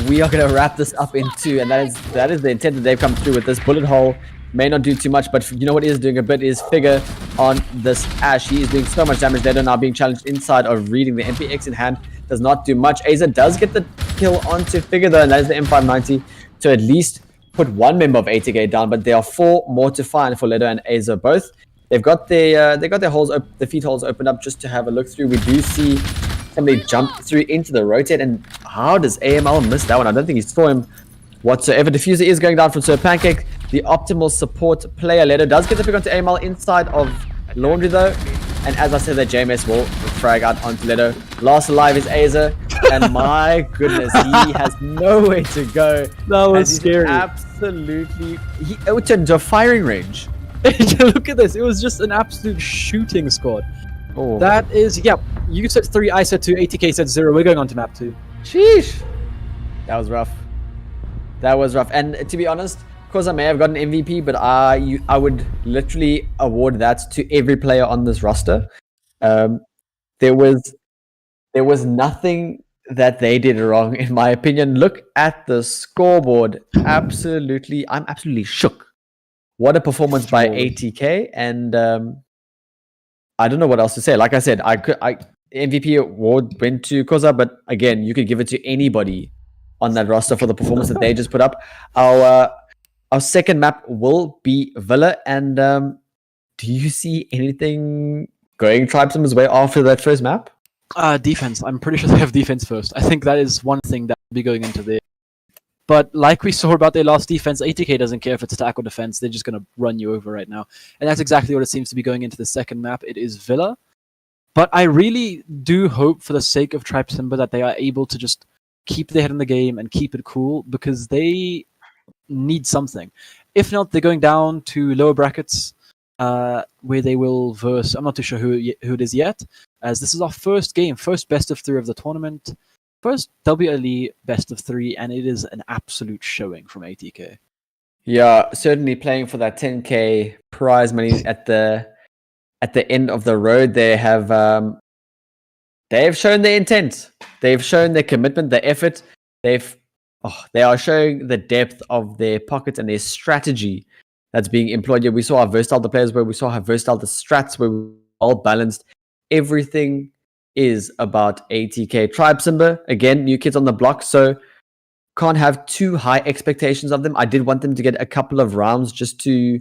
We are going to wrap this up in 2. And that is the intent that they've come through with this bullet hole. May not do too much, but you know what is doing a bit is Figure on this Ash. He is doing so much damage. They're now being challenged inside of reading. The MPX in hand does not do much. Aza does get the kill onto Figure though, and that is the M590 to at least put 1 member of ATK down, but there are 4 more to find for Leto and Aza both. They've got their holes, the feet holes opened up just to have a look through. We do see somebody jump through into the rotate, and how does AML miss that one? I don't think he saw him whatsoever. Diffuser is going down from Sir Pancake. The optimal support player Leto does get the pick onto AML inside of Laundry though. And as I said, the JMS will frag out onto Leto. Last alive is Aza. And my goodness, he has nowhere to go. That was scary. Absolutely. He went into a firing range. Look at this. It was just an absolute shooting squad. Oh. That is, yeah. You said 3, I said 2, ATK said 0. We're going on to map 2. Sheesh. That was rough. That was rough. And to be honest, of course I may have gotten MVP, but I would literally award that to every player on this roster. There was nothing that they did wrong, in my opinion. Look at the scoreboard. I'm absolutely shook. What a performance by ATK, and I don't know what else to say. Like I said, MVP award went to Koza, but again, you could give it to anybody on that roster for the performance that they just put up. Our second map will be Villa, and do you see anything going Tribesman's way after that first map? Defense. I'm pretty sure they have defense first. I think that is one thing that will be going into there. But like we saw about their last defense, ATK doesn't care if it's attack or defense. They're just going to run you over right now. And that's exactly what it seems to be going into the second map. It is Villa. But I really do hope, for the sake of Tribe Simba, that they are able to just keep their head in the game and keep it cool, because they need something. If not, they're going down to lower brackets, where they will verse, I'm not too sure who it is yet, as this is our first game, first best of 3 of the tournament, first WLE best of 3, and it is an absolute showing from ATK. Yeah, certainly playing for that 10k prize money at the end of the road. They have shown their intent. They've shown their commitment, their effort. They are showing the depth of their pockets and their strategy that's being employed here. We saw how versatile the players were. We saw how versatile the strats were, all balanced. Everything is about ATK. Tribe Simba, again, new kids on the block, so can't have too high expectations of them. I did want them to get a couple of rounds just to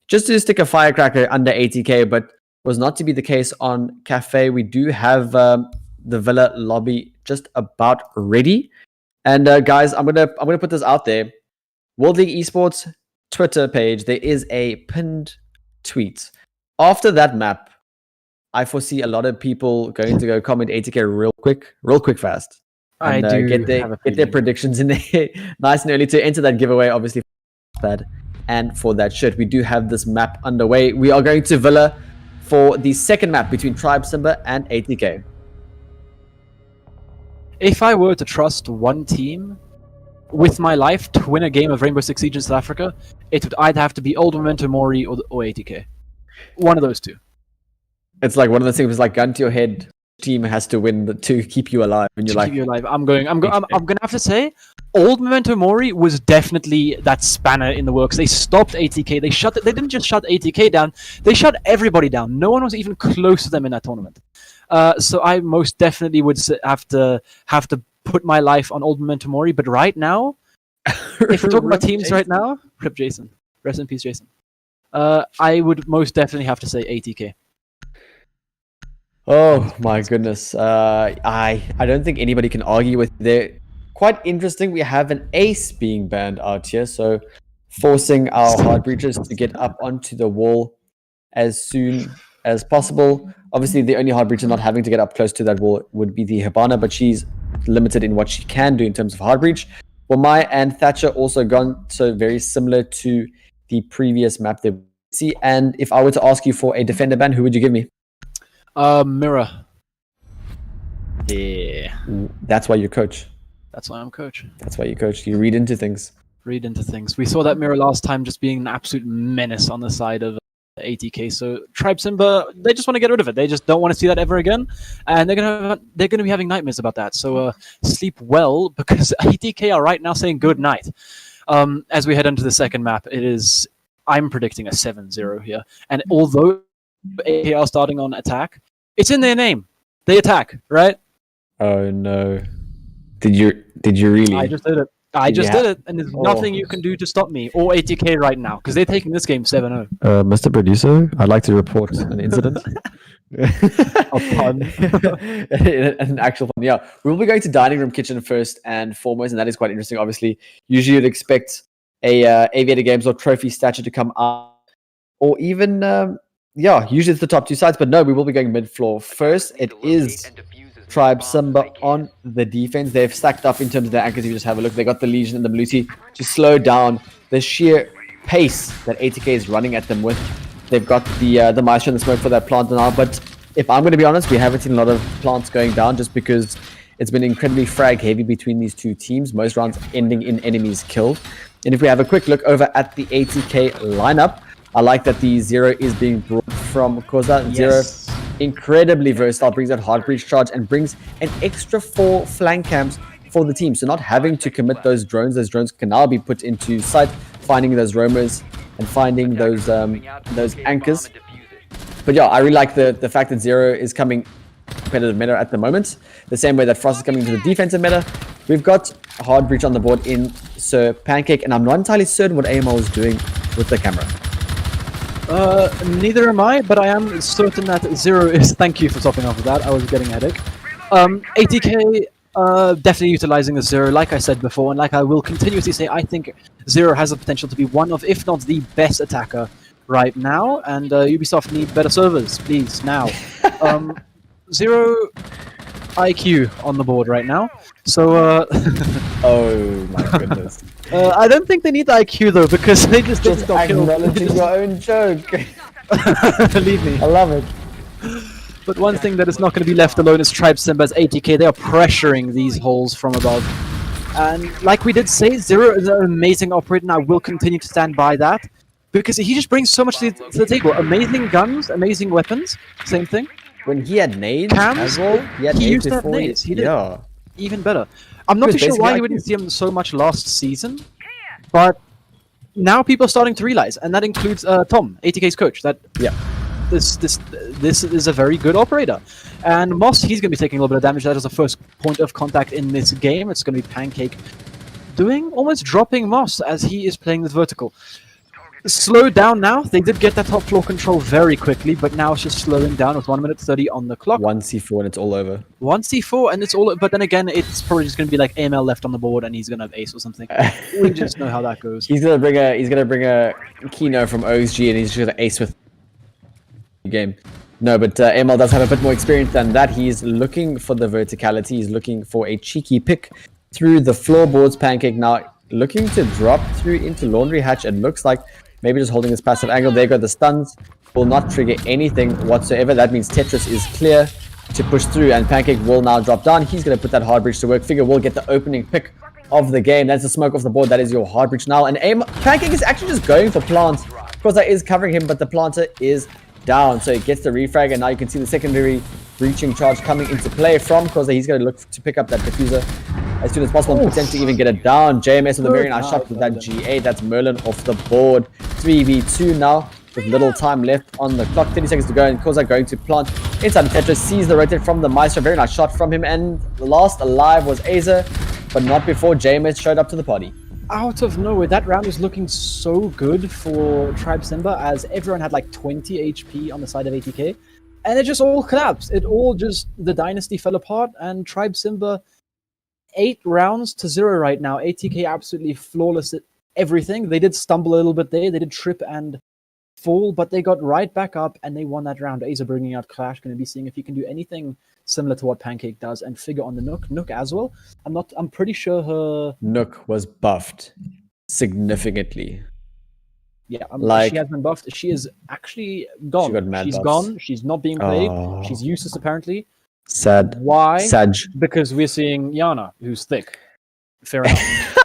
stick a firecracker under ATK, but was not to be the case on Cafe. We do have the Villa lobby just about ready. And guys, I'm gonna put this out there. World League Esports Twitter page, there is a pinned tweet. After that map, I foresee a lot of people going to go comment ATK real quick, fast. And I do get have a their feeling. predictions in there nice and early to enter that giveaway, obviously, for that. And for that shirt, we do have this map underway. We are going to Villa for the second map between Tribe Simba and ATK. If I were to trust one team with my life to win a game of Rainbow Six Siege in South Africa, it would either have to be Old Memento Mori or ATK. One of those two. It's like one of those things, like gun to your head, team has to win to keep you alive. And you're like, Keep you alive. I'm gonna have to say, Old Memento Mori was definitely that spanner in the works. They stopped ATK. They didn't just shut ATK down. They shut everybody down. No one was even close to them in that tournament. So I most definitely would have to put my life on Old Memento Mori. But right now, if we're talking about teams Jason. right now, rip Jason. Rest in peace, Jason. I would most definitely have to say ATK. oh my goodness. I don't think anybody can argue with it. Quite interesting. We have an ace being banned out here, so forcing our hard breachers to get up onto the wall as soon as possible. Obviously, the only hard breacher not having to get up close to that wall would be the Hibana, but she's limited in what she can do in terms of hard breach. Wamai and Thatcher also gone, so very similar to the previous map that we see. And if I were to ask you for a defender ban, who would you give me? Mirror. Yeah. That's why you coach. That's why I'm coach. That's why you coach. You read into things. Read into things. We saw that Mirror last time just being an absolute menace on the side of ATK. So Tribe Simba, they just want to get rid of it. They just don't want to see that ever again, and they're gonna be having nightmares about that. So sleep well, because ATK are right now saying good night. As we head into the second map, I'm predicting a 7-0 here, and although ATK are starting on attack, it's in their name. They attack, right? Oh no! Did you really? I just did it. I just did it, and there's Oh. nothing you can do to stop me or ATK right now, because they're taking this game 7-0. Mr. Producer, I'd like to report an incident. A pun. An actual pun. Yeah, we'll be going to dining room kitchen first and foremost, and that is quite interesting. Obviously, usually you'd expect a Aviator Games or Trophy Statue to come up, or even usually it's the top two sides, but no, we will be going mid floor first. It is Tribe Simba on the defense. They've stacked up in terms of their anchors. If you just have a look, they got the Legion and the Malusi to slow down the sheer pace that ATK is running at them with. They've got the Maestro and the smoke for that plant now. But if I'm going to be honest, we haven't seen a lot of plants going down just because it's been incredibly frag heavy between these two teams. Most rounds ending in enemies killed. And if we have a quick look over at the ATK lineup, I like that the Zero is being brought from Koza. Yes. Zero, incredibly versatile, brings that hard breach charge and brings an extra 4 flank camps for the team. So not having to commit those drones can now be put into sight, finding those roamers and finding those anchors. But yeah, I really like the fact that Zero is coming competitive meta at the moment. The same way that Frost is coming to the defensive meta. We've got a hard breach on the board in Sir Pancake, and I'm not entirely certain what AML is doing with the camera. Neither am I, but I am certain that Zero is... Thank you for topping off with that. I was getting a headache. ATK definitely utilizing the Zero, like I said before, and like I will continuously say, I think Zero has the potential to be one of, if not the best attacker right now, and Ubisoft need better servers, please, now. Zero IQ on the board right now, so... Oh my goodness. I don't think they need the IQ though, because they just got killed. Acknowledging your own joke. Believe me. I love it. But one thing that is not going to be left alone is Tribe Simba's ATK. They are pressuring these holes from above. And like we did say, Zero is an amazing operator, and I will continue to stand by that. Because he just brings so much to the table. Amazing guns, amazing weapons, same thing. When he had nades Cams, as well, he had he nades used to have before nades, he did. Yeah. Even better. I'm not It too was sure why basically you wouldn't IQ. see him so much last season, but now people are starting to realize, and that includes Tom, ATK's coach, that Yeah. this is a very good operator. And Moss, he's going to be taking a little bit of damage. That is the first point of contact in this game. It's going to be Pancake almost dropping Moss as he is playing with vertical. slowed down now. They did get that top floor control very quickly, but now it's just slowing down with 1 minute 30 on the clock. 1C4 and it's all over. 1C4 and it's all. But then again, it's probably just going to be like AML left on the board, and he's going to have ace or something. We just know how that goes. He's gonna bring a Kino from OSG, and he's just gonna ace with the game. No, but AML does have a bit more experience than that. He's looking for the verticality. He's looking for a cheeky pick through the floorboards. Pancake now looking to drop through into Laundry Hatch. It looks like maybe just holding his passive angle. There go the stuns. Will not trigger anything whatsoever. That means Tetris is clear to push through, and Pancake will now drop down. He's going to put that hard bridge to work. Figure will get the opening pick of the game. That's the smoke off the board. That is your hard bridge now. And Pancake is actually just going for plants. Of course, that is covering him, but the planter is down. So he gets the refrag, and now you can see the secondary breaching charge coming into play from Koza. He's going to look to pick up that diffuser as soon as possible and potentially even get it down. JMS with a very nice shot with that G8. That's Merlin off the board. 3v2 now with little time left on the clock. 30 seconds to go, and Koza going to plant inside Tetris. Sees the rotate from the Maestro. Very nice shot from him, and the last alive was Azer, but not before JMS showed up to the party. Out of nowhere, that round was looking so good for Tribe Simba, as everyone had like 20 HP on the side of ATK, and it just all collapsed. The dynasty fell apart, and Tribe Simba 8 rounds to 0 right now. ATK absolutely flawless at everything. They did stumble a little bit there. They did trip and fall, but they got right back up and they won that round. Azer bringing out Clash, going to be seeing if he can do anything similar to what Pancake does, and Figure on the Nook as well. I'm pretty sure her Nook was buffed significantly. Yeah, like, she has been buffed. She is actually gone. She got mad She's buffs. gone. She's not being played. Oh. She's useless apparently. Sad. Why? Sag. Because we're seeing Yana, who's thick. Fair enough.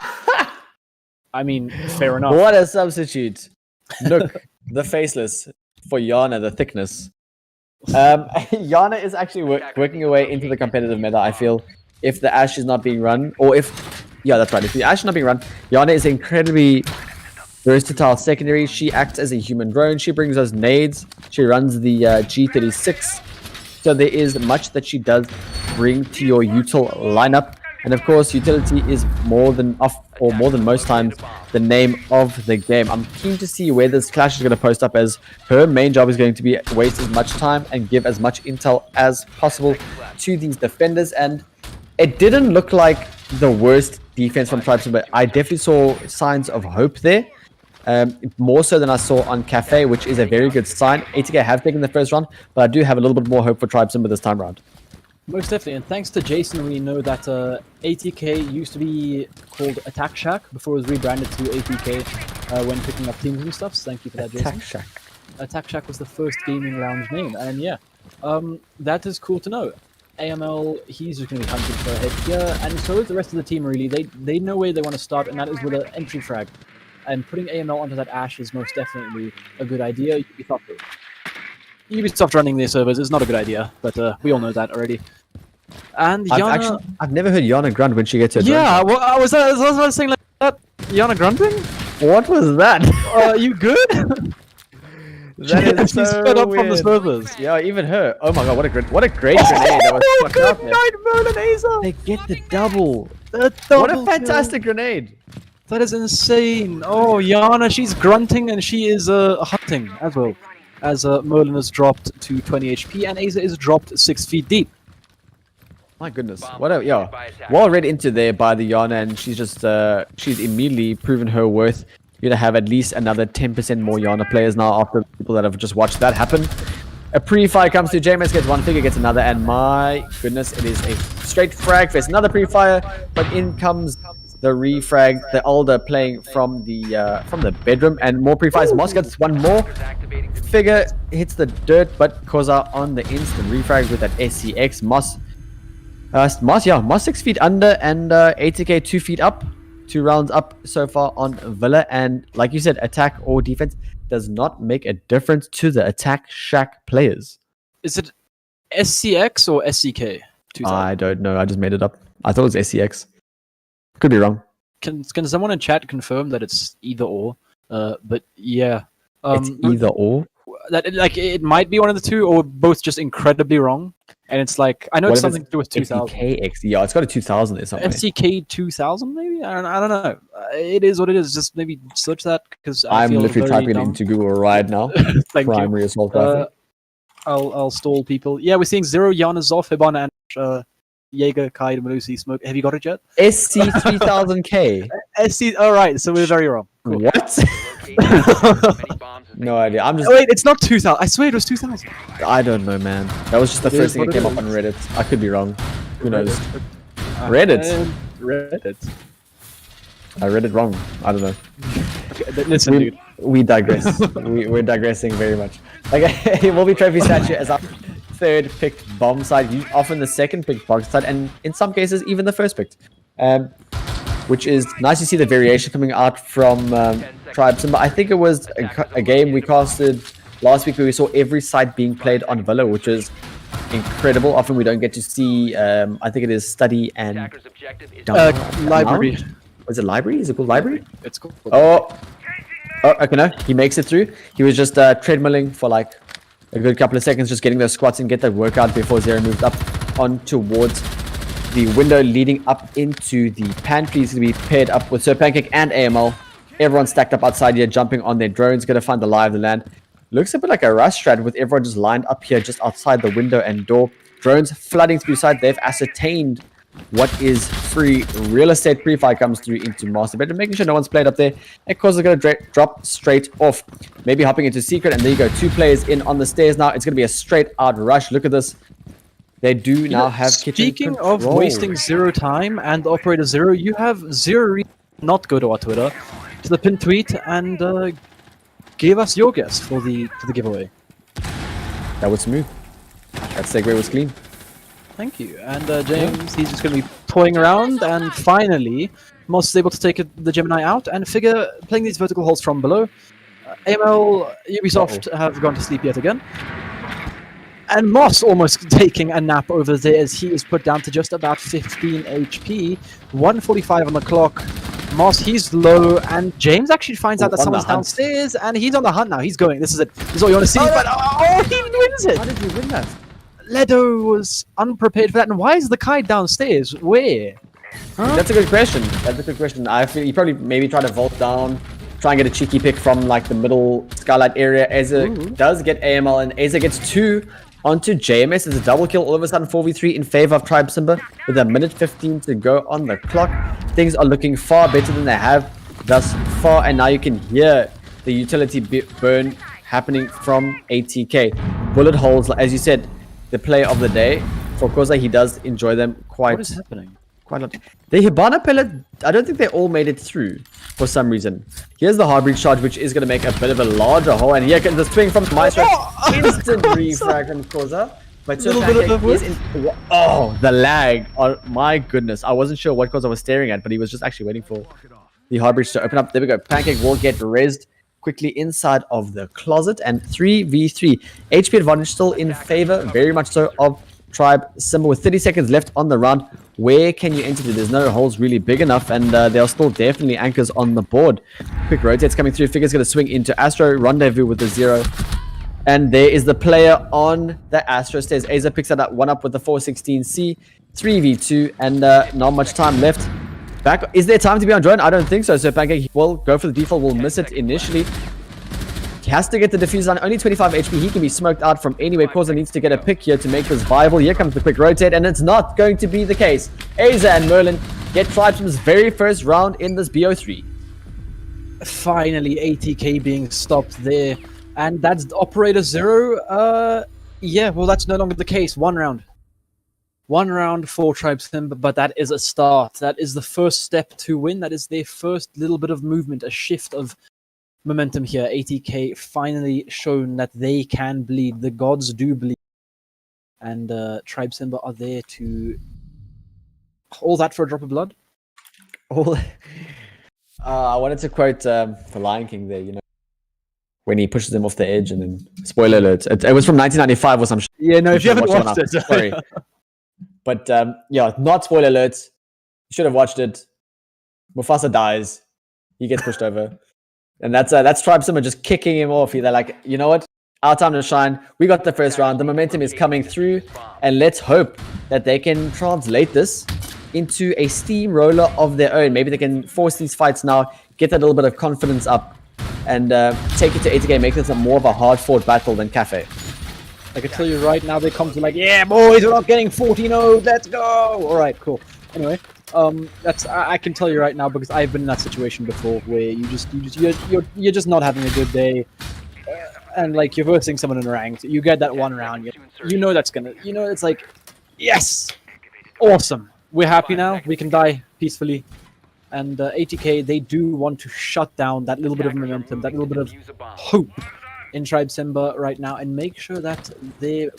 I mean, fair enough. What a substitute. Nook, the faceless, for Yana, the thickness. Yana is actually working her way into the competitive meta, I feel. If the Ashe is not being run, or if... Yeah, that's right. If the Ashe is not being run, Yana is incredibly versatile secondary. She acts as a human drone. She brings us nades. She runs the G36. So there is much that she does bring to your util lineup. And of course, utility is more than most times the name of the game. I'm keen to see where this Clash is going to post up, as her main job is going to be waste as much time and give as much intel as possible to these defenders. And it didn't look like the worst defense from Tribe Simba, but I definitely saw signs of hope there. More so than I saw on Cafe, which is a very good sign. ATK have taken the first round, but I do have a little bit more hope for Tribe Simba this time around. Most definitely, and thanks to Jason, we know that ATK used to be called Attack Shack before it was rebranded to ATK when picking up teams and stuff. So thank you for that, Jason. Attack Shack. Attack Shack was the first gaming lounge name, and yeah, that is cool to know. AML, he's just going to be hunting for a head here, and so is the rest of the team. Really, they know where they want to start, and that is with an entry frag. And putting AML onto that Ashe is most definitely a good idea. Ubisoft running their servers is not a good idea, but we all know that already. And Yana... I've never heard Yana grunt when she gets her drone. Yeah, well, I was saying like that. Yana grunting? What was that? You good? That is so she's fed up weird. from the servers. Yeah, even her. Oh my god, what a great grenade that was fucking out there. Night, Merlin Azer! They get the double. The double What a fantastic grenade. That is insane. Oh, Yana, she's grunting and she is hunting as well. As Merlin has dropped to 20 HP and Azer is dropped 6 feet deep. My goodness. What a, yeah. Well read into there by the Yana, and she's just, she's immediately proven her worth. You're going to have at least another 10% more Yana players now after people that have just watched that happen. A pre-fire comes to JMS, gets one figure, gets another, and my goodness, it is a straight frag fest. Another pre-fire, but in comes the refrag, the older playing from the bedroom, and more pre-fires. Moss gets one more. Figure hits the dirt, but Koza on the instant refrag with that SCX. Moss 6 feet under, and ATK 2 feet up. 2 rounds up so far on Villa, and like you said, attack or defense does not make a difference to the Attack Shack players. Is it SCX or SCK? I don't know. I just made it up. I thought it was SCX. Could be wrong. Can someone in chat confirm that it's either or? But yeah, it's either or. that like it might be one of the two, or both just incredibly wrong. And it's like I know What it's if something to do with 2000. SDKX? Yeah, it's got a 2000 or something. SCK 2000 maybe. I don't know. It is what it is. Just maybe search that because I'm feel literally very typing it dumb. into Google right now. Thank Primary you. assault rifle. I'll stall people. Yeah, we're seeing Zero, Yanazov, Hibana, and Jaeger, Kai, Malusi, Smoke. Have you got it yet? SC3000K. SC. All right, so we're very wrong. Cool. What? No idea. I'm just. Wait, it's not 2000. I swear it was 2000. I don't know, man. That was just the It first is thing what that it came up is. on Reddit. I could be wrong. Who knows? Reddit. I read it wrong. I don't know. Okay, listen, dude. We digress. We're digressing very much. Okay, Will Be Trophy statue as our third picked bomb side, often the second picked bomb side, and in some cases even the first picked. Which is nice to see the variation coming out from Tribe Simba. I think it was a game we casted last week where we saw every side being played on Villa, which is incredible. Often we don't get to see. I think it is study and Library. Was it library? Is it called library? It's cool. Oh, okay, no. He makes it through. He was just treadmilling for like a good couple of seconds, just getting those squats and get that workout before Zero moved up on towards the window leading up into the pantry. He's going to be paired up with Sir Pancake and AML. Everyone stacked up outside here, jumping on their drones, going to find the lie of the land. Looks a bit like a rush strat with everyone just lined up here just outside the window and door. Drones flooding through side. They've ascertained what is free real estate. Pre-fire comes through into master bedroom, making sure no one's played up there. And Cause is going to drop straight off. Maybe hopping into secret, and there you go. 2 players in on the stairs now. It's going to be a straight out rush. Look at this. They do now have kitchen Speaking of control. wasting Zero time and operator Zero, you have zero reason not go to our Twitter, to the pinned tweet, and give us your guess for the giveaway. That was smooth. That segue was clean. Thank you. And James, he's just going to be toying around, and finally, Moss is able to take the Gemini out and figure playing these vertical holes from below. AML, Ubisoft have gone to sleep yet again. And Moss almost taking a nap over there as he is put down to just about 15 HP. 1:45 on the clock. Moss, he's low, and James actually finds out that someone's downstairs, and he's on the hunt now. He's going. This is it. This is all you want to see. But he wins it. How did you win that? Ledo was unprepared for that. And why is the kite downstairs? Where? Huh? That's a good question. That's a good question. I feel you probably maybe try to vault down, try and get a cheeky pick from like the middle skylight area. Eza does get AML, and Eza gets 2 onto JMS. It's a double kill all of a sudden, 4v3 in favor of Tribe Simba with a minute 15 to go on the clock. Things are looking far better than they have thus far, and now you can hear the utility burn happening from ATK. Bullet holes, as you said, the play of the day. For Koza, he does enjoy them quite. What is happening? Quite a lot. The Hibana pellet, I don't think they all made it through for some reason. Here's the hard breach charge, which is going to make a bit of a larger hole. And here comes the swing from Maestro. Instant refrag from Koza. But so is in, oh, the lag. Oh, my goodness. I wasn't sure what Koza was staring at, but he was just actually waiting for the hard breach to open up. There we go. Pancake will get rezzed quickly inside of the closet. And 3v3. HP advantage still in favor, very much so, of Tribe Simba with 30 seconds left on the round. Where can you enter? There's no holes really big enough, and there are still definitely anchors on the board. Quick rotates coming through. Figure's going to swing into Astro. Rendezvous with the 0. And there is the player on the Astro stairs. Aza picks that one up with the 416C. 3v2, and not much time left. Back. Is there time to be on drone? I don't think so. So Pancake will go for the default. Will miss it initially. He has to get the defuse on. Only 25 HP. He can be smoked out from anywhere. Koza needs to get a pick here to make this viable. Here comes the quick rotate, and it's not going to be the case. Aza and Merlin get Tribe's very first round in this BO3. Finally, ATK being stopped there. And that's operator 0. Yeah, well, that's no longer the case. 1 round. 1 round for Tribe Simba, but that is a start. That is the first step to win. That is their first little bit of movement, a shift of momentum here. ATK finally shown that they can bleed. The gods do bleed. And Tribe Simba are there to... all that for a drop of blood? I wanted to quote the Lion King there, you know, when he pushes him off the edge, and then, spoiler alert, it was from 1995 or some shit. Yeah, no, if you haven't watched it. Sorry. But yeah, not spoiler alerts. You should have watched it. Mufasa dies. He gets pushed over. And that's Tribe Simba just kicking him off. They're like, you know what? our time to shine. We got the first round. The momentum is coming through, and let's hope that they can translate this into a steamroller of their own. Maybe they can force these fights now, get that little bit of confidence up, and take it to ATK, make this a more of a hard-fought battle than Cafe. I can tell you right now, they come to like, yeah, boys, we're not getting 14-0. Let's go. All right, cool. Anyway, I can tell you right now because I've been in that situation before where you're just not having a good day, and like you're versing someone in ranked. You get that one round, you know that's gonna, it's like, yes, awesome. We're happy now. We can die peacefully. And ATK, they do want to shut down that little bit of momentum, that little bit of hope in Tribe SIMBA right now, and make sure that they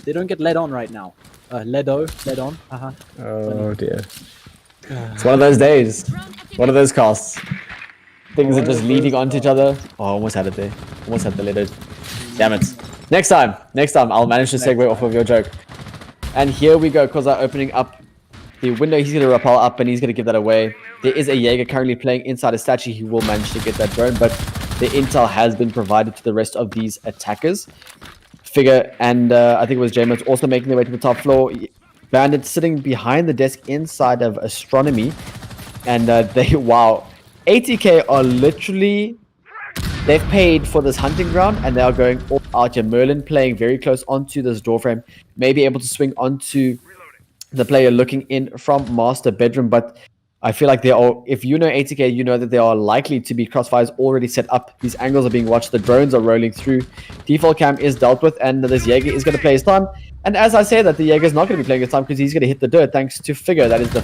don't get led on right now. Led on. Oh dear. It's one of those days. One of those casts. Things are just leading onto each other. Oh, I almost had it there. Almost had the lead. Damn it. Next time, I'll manage to segue off of your joke. And here we go, Koza opening up the window. He's going to rappel up and he's going to give that away. There is a Jaeger currently playing inside a statue. He will manage to get that drone, but the intel has been provided to the rest of these attackers. Figure and I think it was James also making their way to the top floor. Bandit sitting behind the desk inside of astronomy, and wow, ATK are literally, they've paid for this hunting ground and they are going all out here. Merlin playing very close onto this door frame, maybe able to swing onto the player looking in from master bedroom, but I feel like they are, if you know ATK, you know that there are likely to be crossfires already set up. These angles are being watched. The drones are rolling through. Default cam is dealt with, and this Jaeger is going to play his time. And as I say that, the Jaeger is not going to be playing his time because he's going to hit the dirt thanks to Figure. That is the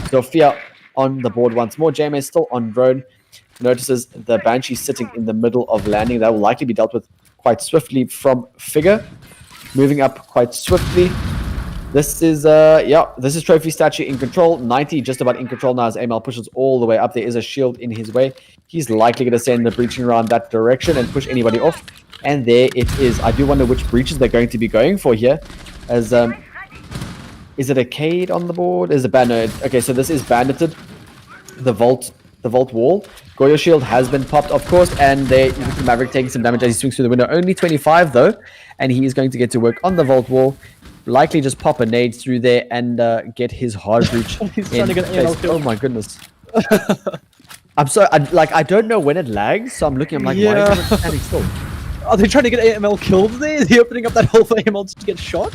Sophia on the board once more. JMS still on drone. Notices the Banshee sitting in the middle of landing. That will likely be dealt with quite swiftly from Figure. Moving up quite swiftly. This is this is Trophy Statue in control. 90 just about in control now as AML pushes all the way up. There is a shield in his way. He's likely going to send the breaching around that direction and push anybody off. And there it is. I do wonder which breaches they're going to be going for here. As is it a Cade on the board? Is it Banner? Okay, so this is bandited. The vault wall. Goyo shield has been popped, of course, and there you can see Maverick taking some damage as he swings through the window. Only 25 though, and he is going to get to work on the vault wall. Likely just pop a nade through there and get his hard breach. He's trying to get an oh my goodness. I'm sorry, I don't know when it lags, so I'm looking, I'm like, why is it standing still? Are they trying to get AML killed there? Is he opening up that hole for AML to get shot?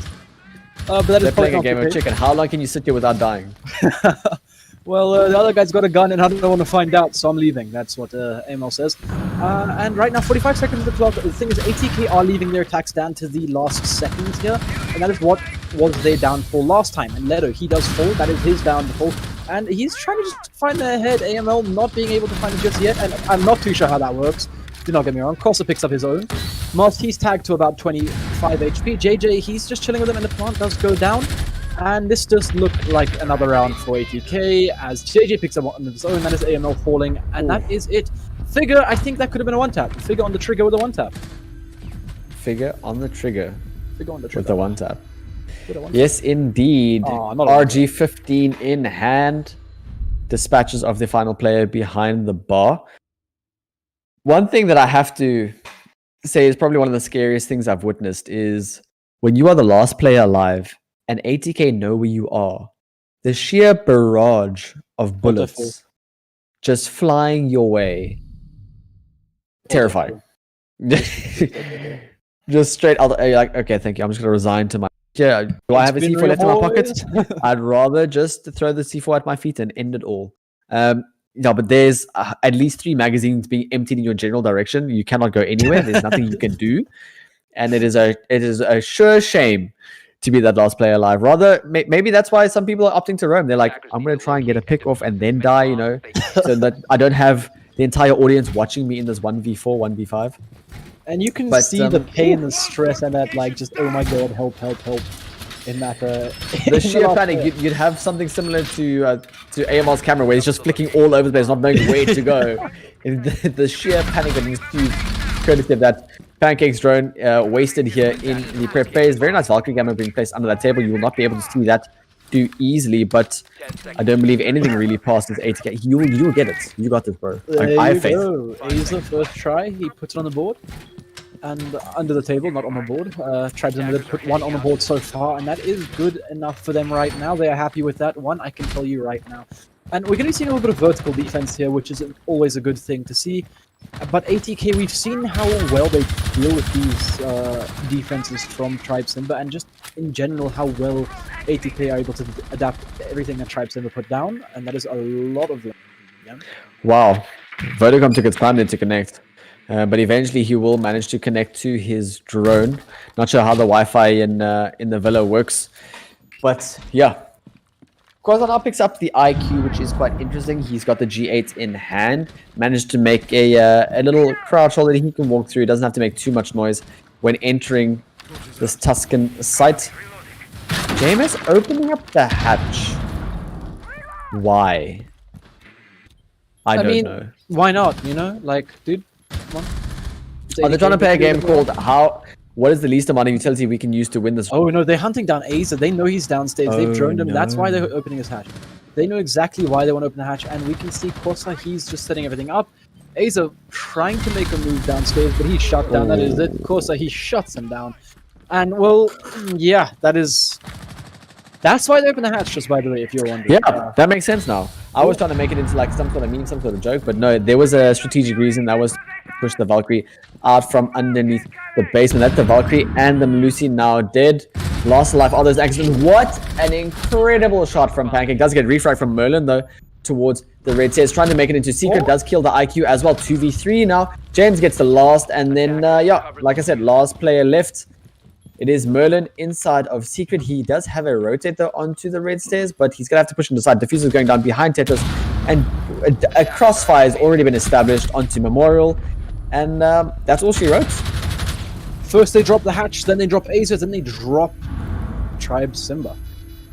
But that They're is playing a game of chicken. How long can you sit here without dying? Well, the other guy's got a gun and I don't want to find out, so I'm leaving. That's what AML says. And right now, 45 seconds of the clock. The thing is, ATK are leaving their attacks down to the last seconds here, and that is what was their downfall last time. And Leto, he does fall. That is his downfall. And he's trying to just find their head. AML not being able to find it just yet, and I'm not too sure how that works. Do not get me wrong. Corsa picks up his own. Mast, he's tagged to about 25 HP. JJ, he's just chilling with him, and the plant does go down. And this does look like another round for ATK as JJ picks up one of his own. That is AML falling, and that is it. Figure, I think that could have been a one-tap. Figure on the trigger with a one-tap. Figure on the trigger. Figure on the trigger. With the one-tap. Yes, indeed. Oh, RG15 in hand. Dispatches of the final player behind the bar. One thing that I have to say is probably one of the scariest things I've witnessed is when you are the last player alive and ATK know where you are, the sheer barrage of bullets just flying your way. Terrifying. Just straight out. You're like, okay, thank you. I'm just going to resign to my... Yeah, do I have a C4 left in my pocket? I'd rather just throw the C4 at my feet and end it all. No, but there's at least 3 magazines being emptied in your general direction. You cannot go anywhere. There's nothing you can do. And it is a sure shame to be that last player alive. Rather, maybe that's why some people are opting to roam. They're like, I'm going to try and get a pick off and then die, you know, so that I don't have the entire audience watching me in this 1v4, 1v5. And you can see the pain and stress and that, like, just, oh my god, help, help, help. In that, the sheer panic, you'd have something similar to AML's camera where he's just flicking all over the place, not knowing where to go. The sheer panic that ensues, courtesy of that Pancake's drone wasted here in the prep phase. Very nice Valkyrie gamma being placed under that table. You will not be able to see that too easily, but I don't believe anything really passes ATK. You'll get it. You got this, bro. I have faith. He's the first try. He puts it on the board. and under the table, not on the board. Tribes Simba did put one on the board so far, and that is good enough for them right now. They are happy with that one, I can tell you right now. And we're going to be seeing a little bit of vertical defense here, which is always a good thing to see. But ATK, we've seen how well they deal with these defenses from Tribe Simba, and just in general how well ATK are able to adapt everything that Tribe Simba put down, and that is a lot of them. Yeah? Wow. Vodacom took its time then to connect. But eventually he will manage to connect to his drone. Not sure how the Wi-Fi in the villa works. But yeah. Quasar now picks up the IQ, which is quite interesting. He's got the G8 in hand. Managed to make a little crouch hole that he can walk through. He doesn't have to make too much noise when entering this Tuscan site. Jameis opening up the hatch. Why? I don't know. Why not? You know, like, dude, come on. Are they trying to play a game called what is the least amount of utility we can use to win this? Oh no, they're hunting down Aza. They know he's downstairs. They've droned him. No. That's why they're opening his hatch. They know exactly why they want to open the hatch, and we can see Kosa, he's just setting everything up. Aza trying to make a move downstairs, but he's shut down. That is it. Kosa, he shuts him down. And well, yeah, that's why they open the hatch, just by the way, if you're wondering. Yeah, that makes sense now. I was trying to make it into like some sort of meme, some sort of joke, but no, there was a strategic reason. That was to push the Valkyrie out from underneath the basement. That's the Valkyrie and the Lucy now dead. Lost life, all those accidents. What an incredible shot from Pancake. Does get refrag from Merlin though towards the red stairs. Trying to make it into Secret. Does kill the IQ as well. 2v3 now. James gets the last, and then yeah, like I said, last player left. It is Merlin inside of Secret. He does have a rotator onto the red stairs, but he's going to have to push him aside. Diffuser's going down behind Tetris, and a crossfire has already been established onto Memorial, and that's all she wrote. First they drop the hatch, then they drop Aza, then they drop Tribe Simba.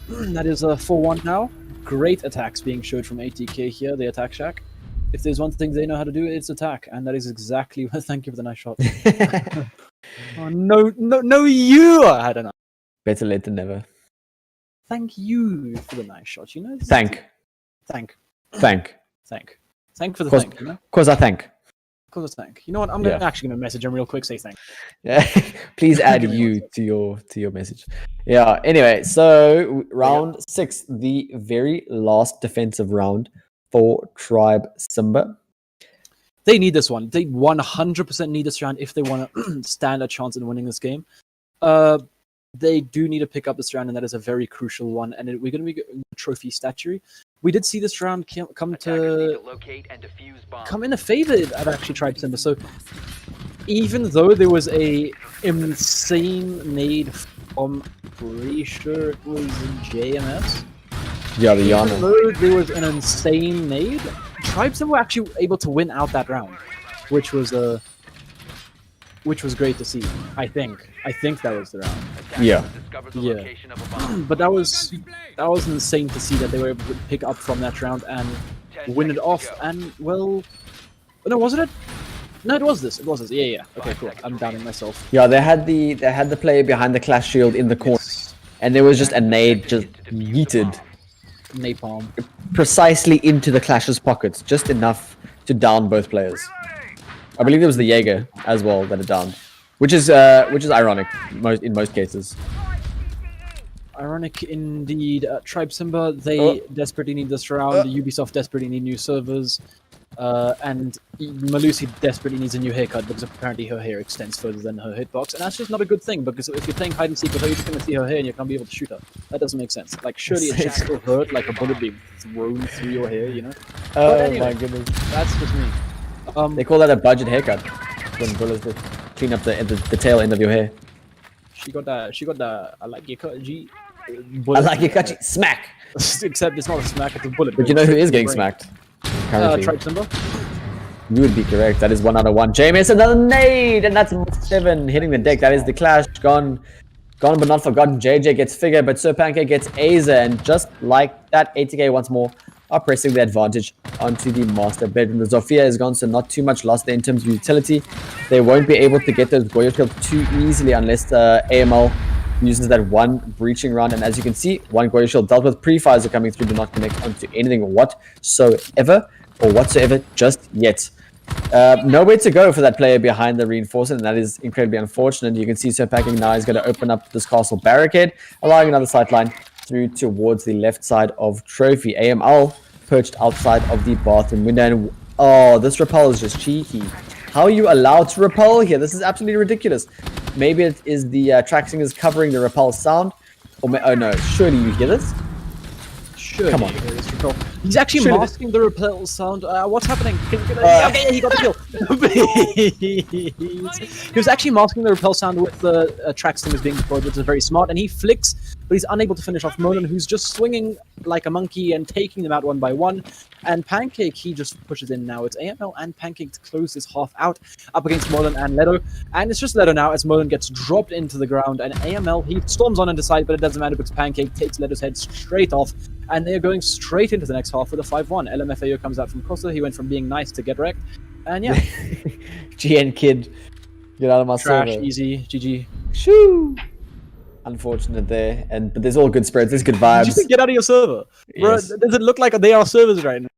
That is a 4-1 now. Great attacks being showed from ATK here, the attack shack. If there's one thing they know how to do, it's attack, and that is exactly what. Thank you for the nice shot. Oh, no, you! I don't know. Better late than never. Thank you for the nice shot. You know. Thank for the thank. You know. Cause I thank. You know what? I'm actually gonna message him real quick. Say thank. Yeah. Please add you to your message. Yeah. Anyway, so round 6, the very last defensive round for Tribe Simba. They need this one. They 100% need this round if they want to stand a chance in winning this game. They do need to pick up this round, and that is a very crucial one. And we're going to be getting trophy statuary. We did see this round come in a favor at actually Tribe Simba. So even though there was a insane nade from, pretty sure it was JMS. Yeah, the Yana. Even though there was an insane nade, Tribe Simba were actually able to win out that round, which was great to see. I think that was the round. Yeah. But that was insane to see that they were able to pick up from that round and win it off. And well, no, wasn't it? No, it was this. Yeah. Okay, cool. I'm doubting myself. Yeah, they had the player behind the clash shield in the corner, and there was just a nade just yeeted. Napalm. Precisely into the Clash's pockets, just enough to down both players. I believe it was the Jaeger as well that it downed, which is ironic in most cases. Ironic indeed. Tribe Simba, they desperately need this round. Ubisoft desperately need new servers. And Malusi desperately needs a new haircut because apparently her hair extends further than her hitbox, and that's just not a good thing because if you're playing hide and seek with her, you're just going to see her hair and you're going to be able to shoot her. That doesn't make sense. Like, surely it should still hurt like a bullet being thrown through your hair, you know? Oh anyway, my goodness. That's just me. They call that a budget haircut when bullets clean up the tail end of your hair. She got the I like your cut G. I like your cut G. Smack! Except it's not a smack, it's a bullet. But you know who is getting smacked? Tribe Simba. You would be correct. That is 1 out of 1. Jameis, another nade, and that's 7 hitting the deck. That is the clash. Gone but not forgotten. JJ gets figured, but Sir Pancake gets Aza, and just like that, ATK once more are pressing the advantage onto the master bedroom. The Zofia is gone, so not too much lost there in terms of utility. They won't be able to get those Goyo shields too easily unless AML uses that one breaching round, and as you can see, one Goyo shield dealt with. Pre-fires are coming through, do not connect onto anything whatsoever just yet. Nowhere to go for that player behind the reinforcement, and that is incredibly unfortunate. You can see Sir Packing now is going to open up this castle barricade, allowing another sightline through towards the left side of Trophy. AML perched outside of the bathroom window, and oh, this rappel is just cheeky. How are you allowed to rappel here? This is absolutely ridiculous. Maybe it is the track singers covering the rappel sound, or oh no, surely you hear this? Sure. Come on. He's actually Surely masking the repel sound. What's happening? Okay, he got the kill. He was actually masking the repel sound with the track stingers being deployed, which is very smart. And he flicks, but he's unable to finish off Molan, who's just swinging like a monkey and taking them out one by one. And Pancake, he just pushes in now. It's AML and Pancake to close this half out, up against Molan and Leto. And it's just Leto now as Molan gets dropped into the ground. And AML, he storms on into side, but it doesn't matter because Pancake takes Leto's head straight off. And they're going straight into the next half with a 5-1. LMFAO comes out from Costa. He went from being nice to get wrecked. And yeah. GN kid, get out of my Trash, server. easy, GG. Shoo! Unfortunate there, but there's all good spirits, there's good vibes. Did you think get out of your server? Yes. Bro, does it look like they are servers right now?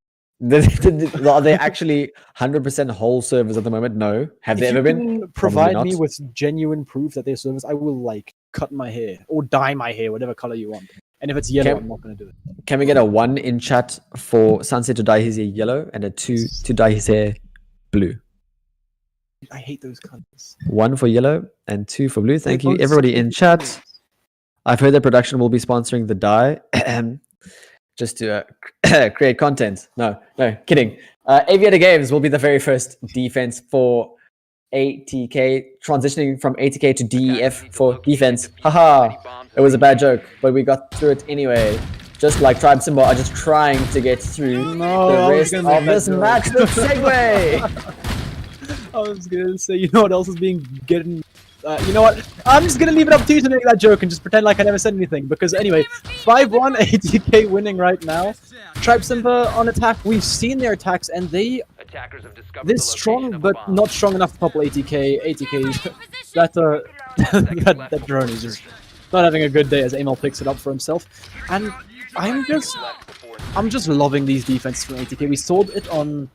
Are they actually 100% whole servers at the moment? No. Have they ever been? Provide me with genuine proof that they're servers, I will like cut my hair or dye my hair, whatever color you want. And if it's yellow, I'm not going to do it. Can we get a 1 in chat for Sunset to dye his hair yellow and a 2 to dye his hair blue? I hate those colors. 1 for yellow and 2 for blue. Thank you, everybody in chat. I've heard that production will be sponsoring the dye just to create content. No, kidding. Aviator Games will be the very first defense for ATK, transitioning from ATK to DEF for defense. Haha, it was a bad joke, but we got through it anyway. Just like Tribe Simba are just trying to get through the rest of this match. The segue! I was going to say, you know what else is being getting... you know what? I'm just going to leave it up to you to make that joke and just pretend like I never said anything. Because anyway, 5-1 ATK winning right now. Tribe Simba on attack. We've seen their attacks and they're strong, but not strong enough to topple ATK. ATK, that drone is just not having a good day as Amel picks it up for himself. And I'm just loving these defenses from ATK. We saw it on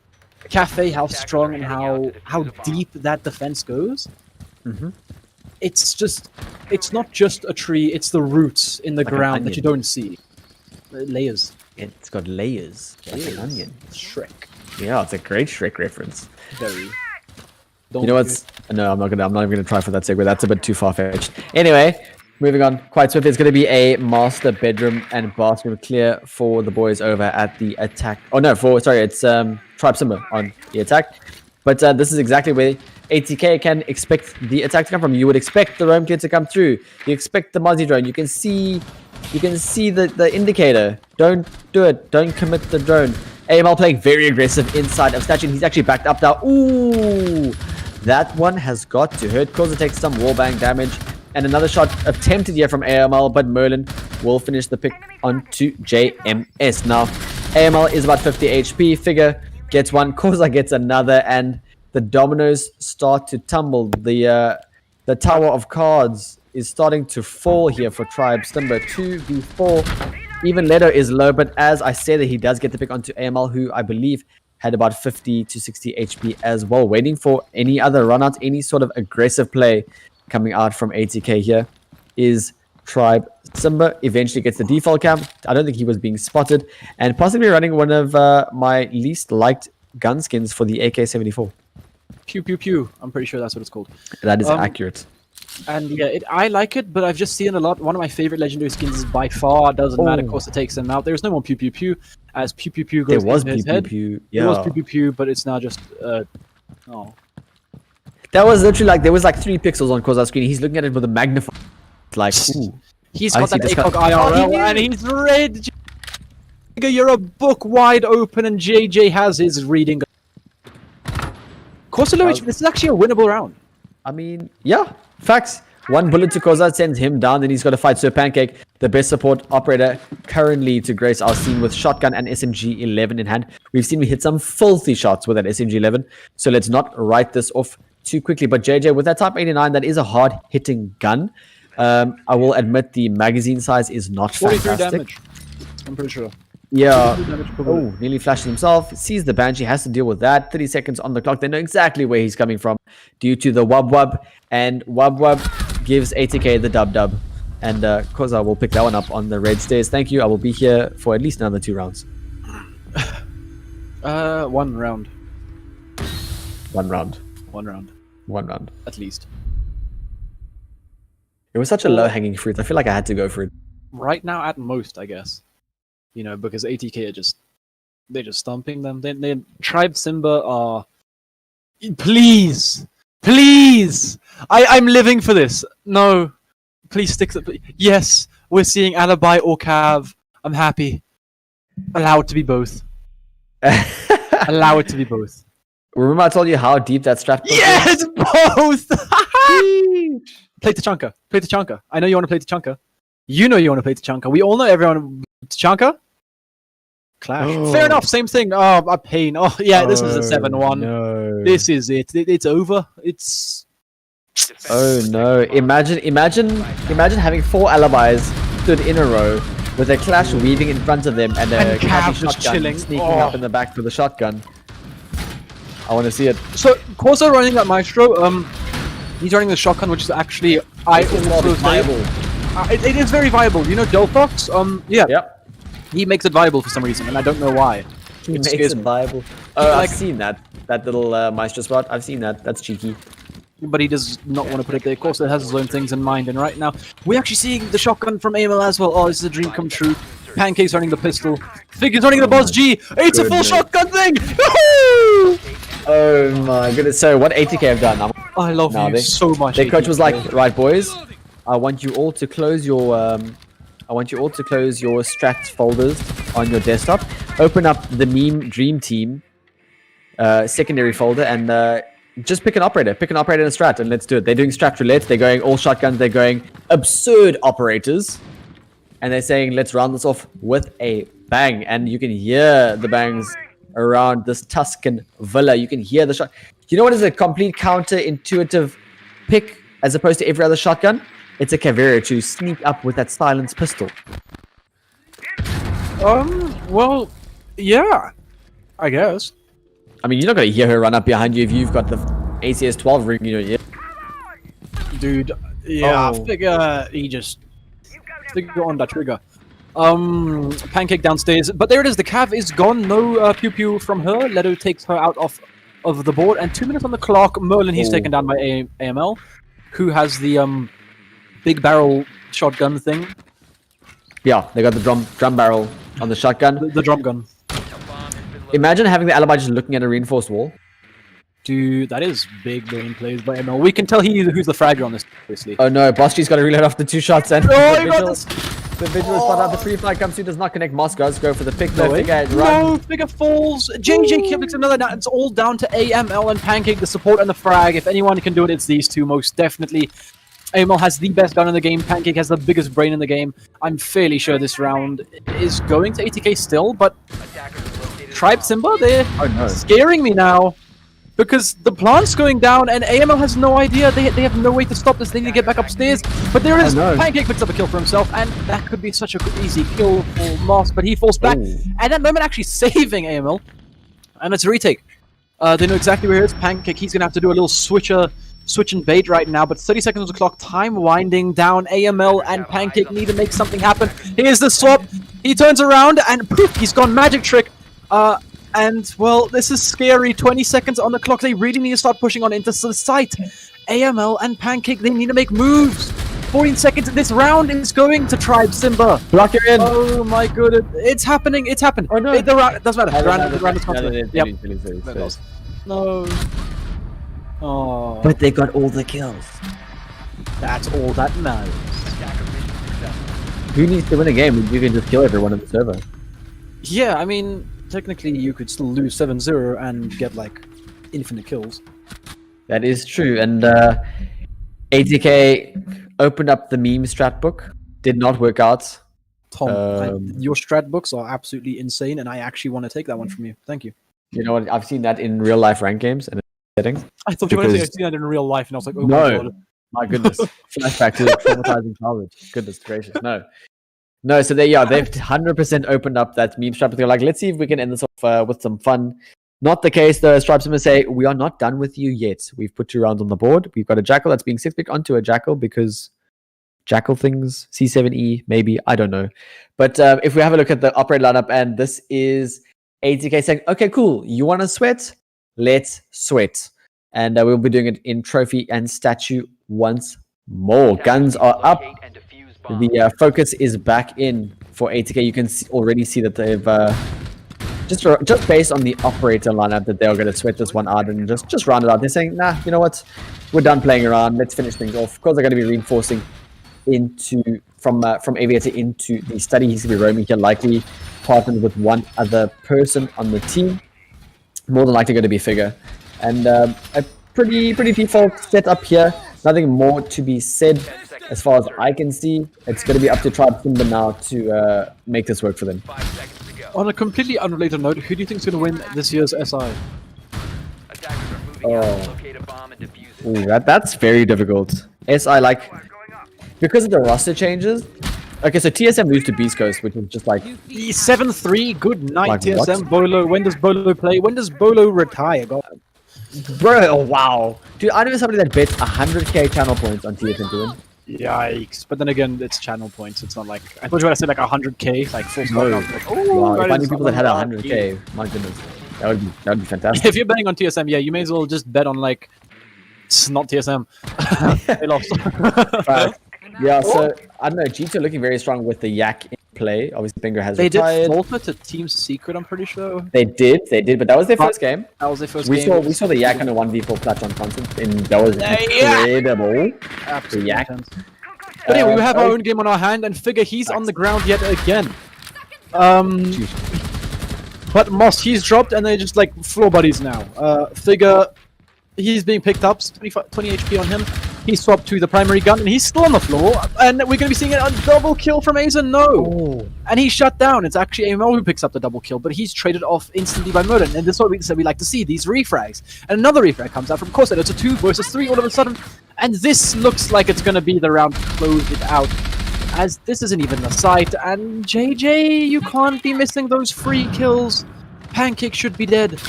Cafe, how strong and how deep that defense goes. Mm-hmm. It's not just a tree, it's the roots in the ground that you don't see. Layers. It's got layers. Like an onion. Shrek. Yeah, it's a great Shrek reference. Very. You know what's... No, I'm not even gonna try for that segue. That's a bit too far-fetched. Anyway, moving on quite swiftly. It's gonna be a master bedroom and bathroom clear for the boys over at the attack. Oh no, it's Tribe Simba on the attack. But this is exactly where ATK can expect the attack to come from. You would expect the roam clear to come through. You expect the Mozzie drone. You can see the indicator. Don't do it. Don't commit the drone. AML playing very aggressive inside of Statue. He's actually backed up now. Ooh, that one has got to hurt. Causa takes some wallbang damage. And another shot attempted here from AML, but Merlin will finish the pick onto JMS. Now, AML is about 50 HP. Figure gets one. Causa gets another. And the dominoes start to tumble. The Tower of Cards is starting to fall here for Tribe Simba. 2v4. Even Leto is low, but as I say that, he does get the pick onto AML, who I believe had about 50 to 60 HP as well. Waiting for any other run-out, any sort of aggressive play coming out from ATK here is Tribe Simba. Eventually gets the default cam. I don't think he was being spotted. And possibly running one of my least liked gun skins for the AK-74. Pew pew pew. I'm pretty sure that's what it's called. That is accurate. And yeah, I like it, but I've just seen a lot. One of my favorite legendary skins is by far. Doesn't matter. Of course, it takes them out. There's no more pew pew pew. As pew pew pew goes into his head. Yeah. There was pew pew pew, but it's now just oh. That was literally like there was like 3 pixels on Causa's screen. He's looking at it with a magnifier. Like, ooh. He's got that ACOG IRL and he's red. You're a book wide open, and JJ has his reading. Kosalovich, this is actually a winnable round. I mean, yeah, facts. 1 bullet to Causa sends him down, then he's got to fight Sir Pancake, the best support operator currently to grace our scene with shotgun and SMG-11 in hand. We've seen me hit some filthy shots with that SMG-11, so let's not write this off too quickly. But JJ, with that Type 89, that is a hard-hitting gun. I will admit the magazine size is not 43 fantastic. damage. I'm pretty sure. Yeah. Damage probably. Oh, nearly flashes himself. Sees the Banshee, has to deal with that. 30 seconds on the clock. They know exactly where he's coming from due to the Wub Wub. And Wub Wub gives ATK the dub. And Koza will pick that one up on the red stairs. Thank you. I will be here for at least another 2 rounds. 1 round. 1 round. 1 round. 1 round. At least. It was such a low-hanging fruit. I feel like I had to go for it. Right now, at most, I guess. You know, because ATK are they're just stomping them. They Tribe Simba are... Please! Please! I'm living for this. No. Please stick to... Yes, we're seeing Alibi or Cav. I'm happy. Allow it to be both. Allow it to be both. Remember I told you how deep that strat was? Yes, both! Play Tachanka. Play Tachanka. I know you want to play Tachanka. You know you want to play Tachanka. We all know everyone... Tachanka? Clash. Oh. Fair enough, same thing. Oh, a pain. Oh, yeah, this is a 7-1. No. This is it. It's over. It's... Oh no. Imagine having 4 alibis stood in a row with a clash weaving in front of them and a Cav shotgun just chilling. sneaking up in the back for the shotgun. I want to see it. So, Corso running that Maestro, he's running the shotgun, which is actually... viable. It is very viable. You know Delphox? Yeah. Yep. He makes it viable for some reason, and I don't know why. He makes scares it me. viable. I've seen that little Maestro spot. I've seen that. That's cheeky. But he does not want to put it there. Of course, it has his own things in mind. And right now, we're actually seeing the shotgun from AML as well. Oh, this is a dream come true. Pancake's running the pistol. Figure's running the Boss G. It's a full shotgun thing! Oh my goodness. So what ATK have done? I love you so much. Their coach ATK. was like, right boys, I want you all to close your strat folders on your desktop. Open up the meme dream team secondary folder and just pick an operator. Pick an operator and a strat and let's do it. They're doing strat roulette. They're going all shotguns. They're going absurd operators. And they're saying, let's round this off with a bang. And you can hear the bangs around this Tuscan villa. You can hear the shot. You know what is a complete counterintuitive pick as opposed to every other shotgun? It's a Caveira to sneak up with that silenced pistol. Well, yeah. I guess. I mean, you're not going to hear her run up behind you if you've got the ACS 12 ring in your ear. Dude, yeah, Oh. figure he just... Figure on that trigger. Pancake downstairs. But there it is, the Cav is gone. No pew-pew from her. Leto takes her out of the board. And 2 minutes on the clock. Merlin, he's taken down by AML. Who has the big barrel shotgun thing. Yeah, they got the drum barrel on the shotgun. The drum gun. Imagine having the alibi just looking at a reinforced wall. Dude, that is big brain plays by ML. We can tell who's the fragger on this, obviously. Oh no, Bostri's got to reload after 2 shots and Oh, you got this! the vigil is spot out. The free fly comes through, does not connect. Moscow's go for the pick. No, Figure run. no, figure falls. JJ kicks another down. It's all down to AML and Pancake, the support and the frag. If anyone can do it, it's these two, most definitely. AML has the best gun in the game. Pancake has the biggest brain in the game. I'm fairly sure this round is going to ATK still, but Tribe Simba, they're scaring me now. Because the plant's going down and AML has no idea. They have no way to stop this. They need to get back upstairs. But there it is. Pancake picks up a kill for himself. And that could be such a good, easy kill for Moss. But he falls back. And that moment actually saving AML. And it's a retake. They know exactly where he is. Pancake, he's going to have to do a little switch and bait right now. But 30 seconds on the clock. Time winding down. AML and Pancake need to make something happen. Here's the swap. He turns around and poof, he's gone magic trick. And, well, this is scary. 20 seconds on the clock. They really need to start pushing on into the site. AML and Pancake, they need to make moves. 14 seconds. This round is going to Tribe Simba. Block your in. Oh, my goodness. It's happening. It's happened. Oh, no. It doesn't matter. The round is complete. Yep. No. Oh. But they got all the kills. That's all that matters. Who needs to win a game when you can just kill everyone on the server? Yeah, I mean... Technically, you could still lose 7-0 and get, like, infinite kills. That is true, and ATK opened up the meme strat book. Did not work out. Tom, your strat books are absolutely insane, and I actually want to take that one from you. Thank you. You know what? I've seen that in real life rank games and settings. I thought you were going to say I've seen that in real life, and I was like, oh no. my god. My goodness. Flashback to traumatizing childhood. Goodness gracious, no. No, so they've 100% opened up that meme strap. They're like, let's see if we can end this off with some fun. Not the case, though. Stripes going to say, we are not done with you yet. We've put 2 rounds on the board. We've got a Jackal that's being 6-picked onto a Jackal because Jackal things, C7E, maybe, I don't know. But if we have a look at the operator lineup, and this is ATK saying, okay, cool, you want to sweat? Let's sweat. And we'll be doing it in trophy and statue once more. Guns are up. The focus is back in for ATK. You can already see that they've just based on the operator lineup that they're going to sweat this one out and just round it out. They're saying, nah, you know what? We're done playing around. Let's finish things off. Of course, they're going to be reinforcing from Aviator into the study. He's going to be roaming here, likely partnered with one other person on the team. More than likely going to be Figure. And a pretty default setup here. Nothing more to be said. As far as I can see, it's going to be up to Tribe Simba now to make this work for them. On a completely unrelated note, who do you think is going to win this year's SI? Oh. Ooh, that's very difficult. SI, like, because of the roster changes. Okay, so TSM lose to Beast Coast, which is just like... 7-3, good night, like TSM. what? Bolo, when does Bolo play? When does Bolo retire? God. Bro, oh, wow. Dude, I know somebody that bets 100k channel points on TSM to win. Yikes. But then again, it's channel points. It's not like... I thought you were going to say like 100k, like full No. like, oh, Wow, if I knew is people that had unlucky. 100k, my goodness. That would be fantastic. If you're betting on TSM, yeah, you may as well just bet on like... It's not TSM. They lost. Right. Yeah, so, I don't know, G2 looking very strong with the Yak in play. Obviously, Bingo has They retired. did forfeit to Team Secret, I'm pretty sure. They did, but that was their first game. That was their first We game. saw the Yak on a 1v4 clutch on constant, and that was incredible. Absolutely Yak. intense. But anyway, we have our own game on our hand, and Figure, he's on the ground yet again. But Moss, he's dropped, and they're just like floor buddies now. Figure, he's being picked up, 20 HP on him. He swapped to the primary gun, and he's still on the floor. And we're going to be seeing a double kill from Aza. No! Oh. And he's shut down. It's actually AML who picks up the double kill, but he's traded off instantly by Murder. And this is what we like to see, these refrags. And another refrag comes out from Corsair. It's a 2 versus 3 all of a sudden. And this looks like it's going to be the round to close it out, as this isn't even the site. And JJ, you can't be missing those free kills. Pancake should be dead.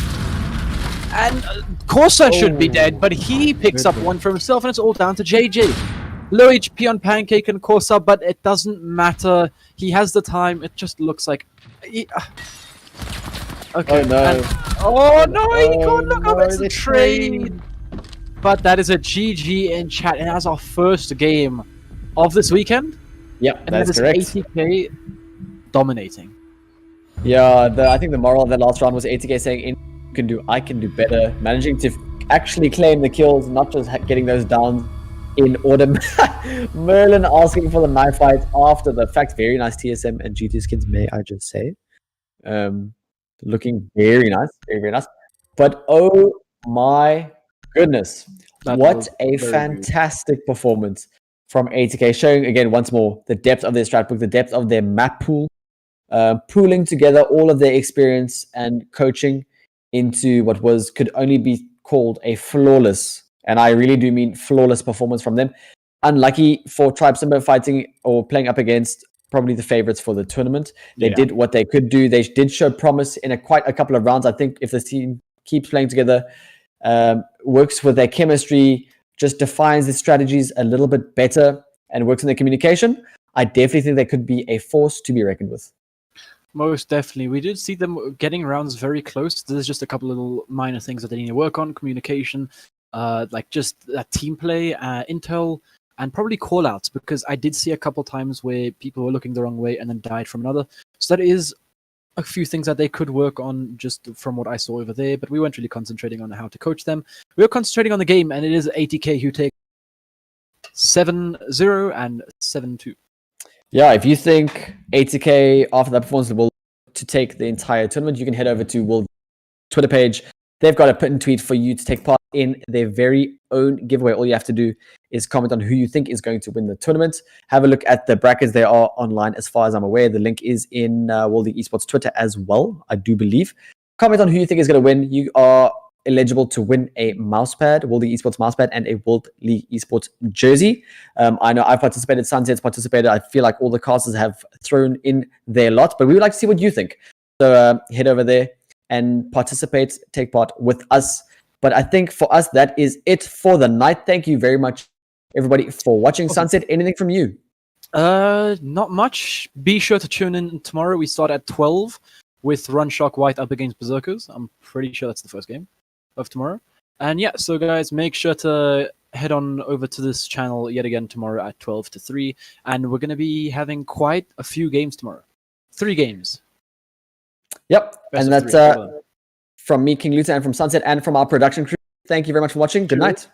And Corsair should be dead, but he picks up one for himself, and it's all down to JJ. Low HP on Pancake and Corsair, but it doesn't matter. He has the time. It just looks like... Okay. Oh, no. Oh, no, he can't look up. no, It's a the trade. But that is a GG in chat, and that's our first game of this weekend. Yep, And that's that is correct. ATK dominating. Yeah, I think the moral of that last round was ATK saying, I can do better, managing to actually claim the kills, not just getting those down in order. Merlin asking for the knife fight after the fact. Very nice TSM and G2 skins, may I just say. Looking very nice, very nice. But oh my goodness, That what was a very fantastic performance from ATK, showing again once more the depth of their strat book, the depth of their map pool, pooling together all of their experience and coaching into what could only be called a flawless, and I really do mean flawless performance from them. Unlucky for Tribe Simba fighting or playing up against probably the favorites for the tournament. They did what they could do. They did show promise in quite a couple of rounds. I think if this team keeps playing together, works with their chemistry, just defines the strategies a little bit better and works in their communication, I definitely think they could be a force to be reckoned with. Most definitely. We did see them getting rounds very close. There's just a couple of little minor things that they need to work on. Communication, like just team play, intel, and probably callouts, because I did see a couple times where people were looking the wrong way and then died from another. So that is a few things that they could work on just from what I saw over there, but we weren't really concentrating on how to coach them. We were concentrating on the game, and it is ATK who take 7-0 and 7-2. Yeah, if you think ATK after that performance will to take the entire tournament, you can head over to World Twitter page. They've got a put and tweet for you to take part in their very own giveaway. All you have to do is comment on who you think is going to win the tournament. Have a look at the brackets. They are online as far as I'm aware. The link is in World Esports Twitter as well, I do believe. Comment on who you think is going to win. You are eligible to win a mousepad, World League Esports mousepad, and a World League Esports jersey. I know I've participated, Sunset's participated. I feel like all the casters have thrown in their lot, but we would like to see what you think. So head over there and participate, take part with us. But I think for us, that is it for the night. Thank you very much, everybody, for watching. Sunset, anything from you? Not much. Be sure to tune in tomorrow. We start at 12 with Run Shock White up against Berserkers. I'm pretty sure that's the first game of tomorrow. And yeah, so guys, make sure to head on over to this channel yet again tomorrow at 12 to 3. And we're going to be having quite a few games tomorrow. 3 games. Yep. Best and of that's 3. from me, King Luther, and from Sunset, and from our production crew. Thank you very much for watching. Good night.